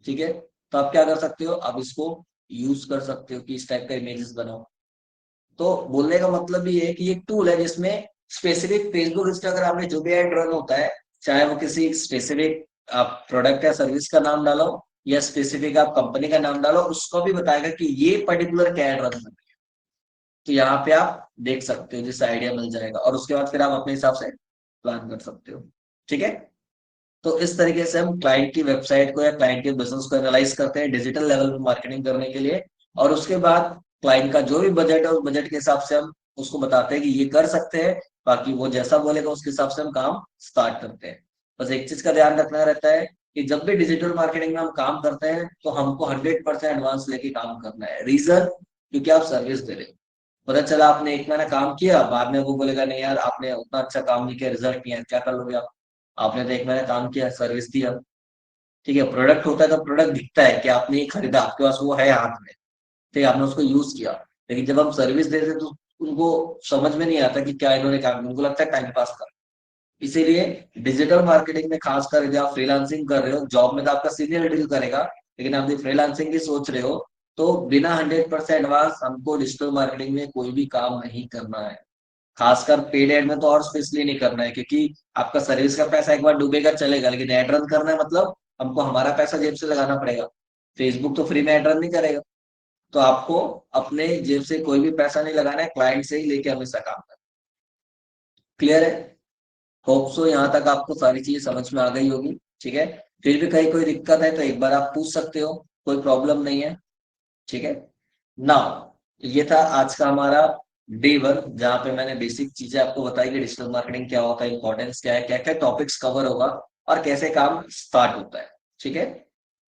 ठीक है, तो आप क्या कर सकते हो, आप इसको यूज कर सकते हो कि इस टाइप का इमेजेस बनाओ। तो बोलने का मतलब ये है कि ये टूल है जिसमें स्पेसिफिक फेसबुक इंस्टाग्राम में जो भी एड रन होता है, चाहे वो किसी स्पेसिफिक आप प्रोडक्ट या सर्विस का नाम डालो या स्पेसिफिक आप कंपनी का नाम डालो, उसको भी बताएगा कि ये पर्टिकुलर क्या एड रन कर रही है। तो यहाँ पे आप देख सकते हो, जिससे आइडिया मिल जाएगा और उसके बाद फिर आप अपने हिसाब से प्लान कर सकते हो। ठीक है, तो इस तरीके से हम क्लाइंट की वेबसाइट को या क्लाइंट के बिजनेस को एनालाइज करते हैं डिजिटल लेवल पे मार्केटिंग करने के लिए। और उसके बाद क्लाइंट का जो भी बजट है उस बजट के हिसाब से हम उसको बताते हैं कि ये कर सकते हैं। बाकी वो जैसा बोलेगा उसके हिसाब से हम काम स्टार्ट करते हैं। बस एक चीज का ध्यान रखना रहता है कि जब भी डिजिटल मार्केटिंग में हम काम करते हैं तो हमको 100% एडवांस लेके काम करना है। रीजन, क्योंकि आप सर्विस दे रहे हो। पता चला आपने 1 महीना काम किया, बाद में वो बोलेगा नहीं यार आपने उतना अच्छा काम नहीं किया, रिजल्ट नहीं है, क्या कर लोगे आप। आपने तो 1 महीना काम किया, सर्विस दिया। ठीक है, प्रोडक्ट होता है तो प्रोडक्ट दिखता है कि आपने ये खरीदा, आपके पास वो है हाथ में। ठीक है, आपने उसको यूज किया। लेकिन जब हम सर्विस देते हैं तो उनको समझ में नहीं आता कि क्या इन्होंने काम, उनको लगता है टाइम पास कर। इसीलिए डिजिटल मार्केटिंग में खासकर यदि आप फ्रीलांसिंग कर रहे हो, जॉब में तो आपका सीनियर डील करेगा, लेकिन आप फ्रीलांसिंग की सोच रहे हो तो बिना 100% एडवांस हमको डिजिटल मार्केटिंग में कोई भी काम नहीं करना है। खासकर पेड एड में तो और स्पेशली नहीं करना है, क्योंकि आपका सर्विस का पैसा एक बार डूबेगा चलेगा, लेकिन एड रन करना है मतलब हमको हमारा पैसा जेब से लगाना पड़ेगा। फेसबुक तो फ्री में एड रन नहीं करेगा। तो आपको अपने जेब से कोई भी पैसा नहीं लगाना है, क्लाइंट से ही लेके हमेशा काम करना। क्लियर है? होप सो यहाँ तक आपको सारी चीजें समझ में आ गई होगी। ठीक है, फिर भी कहीं कोई दिक्कत है तो एक बार आप पूछ सकते हो, कोई प्रॉब्लम नहीं है। ठीक है, नाउ ये था आज का हमारा डे 1, जहाँ पे मैंने बेसिक चीजें आपको बताई कि डिजिटल मार्केटिंग क्या होता है, इंपॉर्टेंस क्या है, क्या क्या टॉपिक्स कवर होगा और कैसे काम स्टार्ट होता है। ठीक है,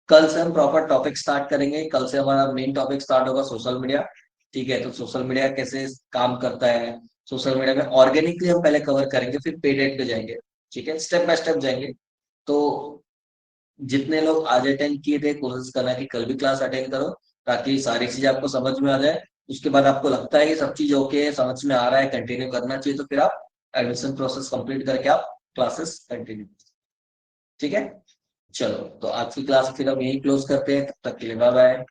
कल से हम प्रॉपर टॉपिक स्टार्ट करेंगे। कल से हमारा मेन टॉपिक स्टार्ट होगा सोशल मीडिया। ठीक है, तो सोशल मीडिया कैसे काम करता है, सोशल मीडिया में ऑर्गेनिकली हम पहले कवर करेंगे, फिर पेड एड पे जाएंगे। ठीक है, स्टेप बाय स्टेप जाएंगे। तो जितने लोग आज अटेंड किए थे कोशिश करना कि कल भी क्लास अटेंड करो, ताकि सारी चीजें आपको समझ में आ जाए। उसके बाद आपको लगता है कि सब चीज ओके है, समझ में आ रहा है, कंटिन्यू करना चाहिए, तो फिर आप एडमिशन प्रोसेस कंप्लीट करके आप क्लासेस कंटिन्यू। ठीक है, चलो तो आज की क्लास फिर हम यही क्लोज करते हैं, तब तक के लिए बाय बाय।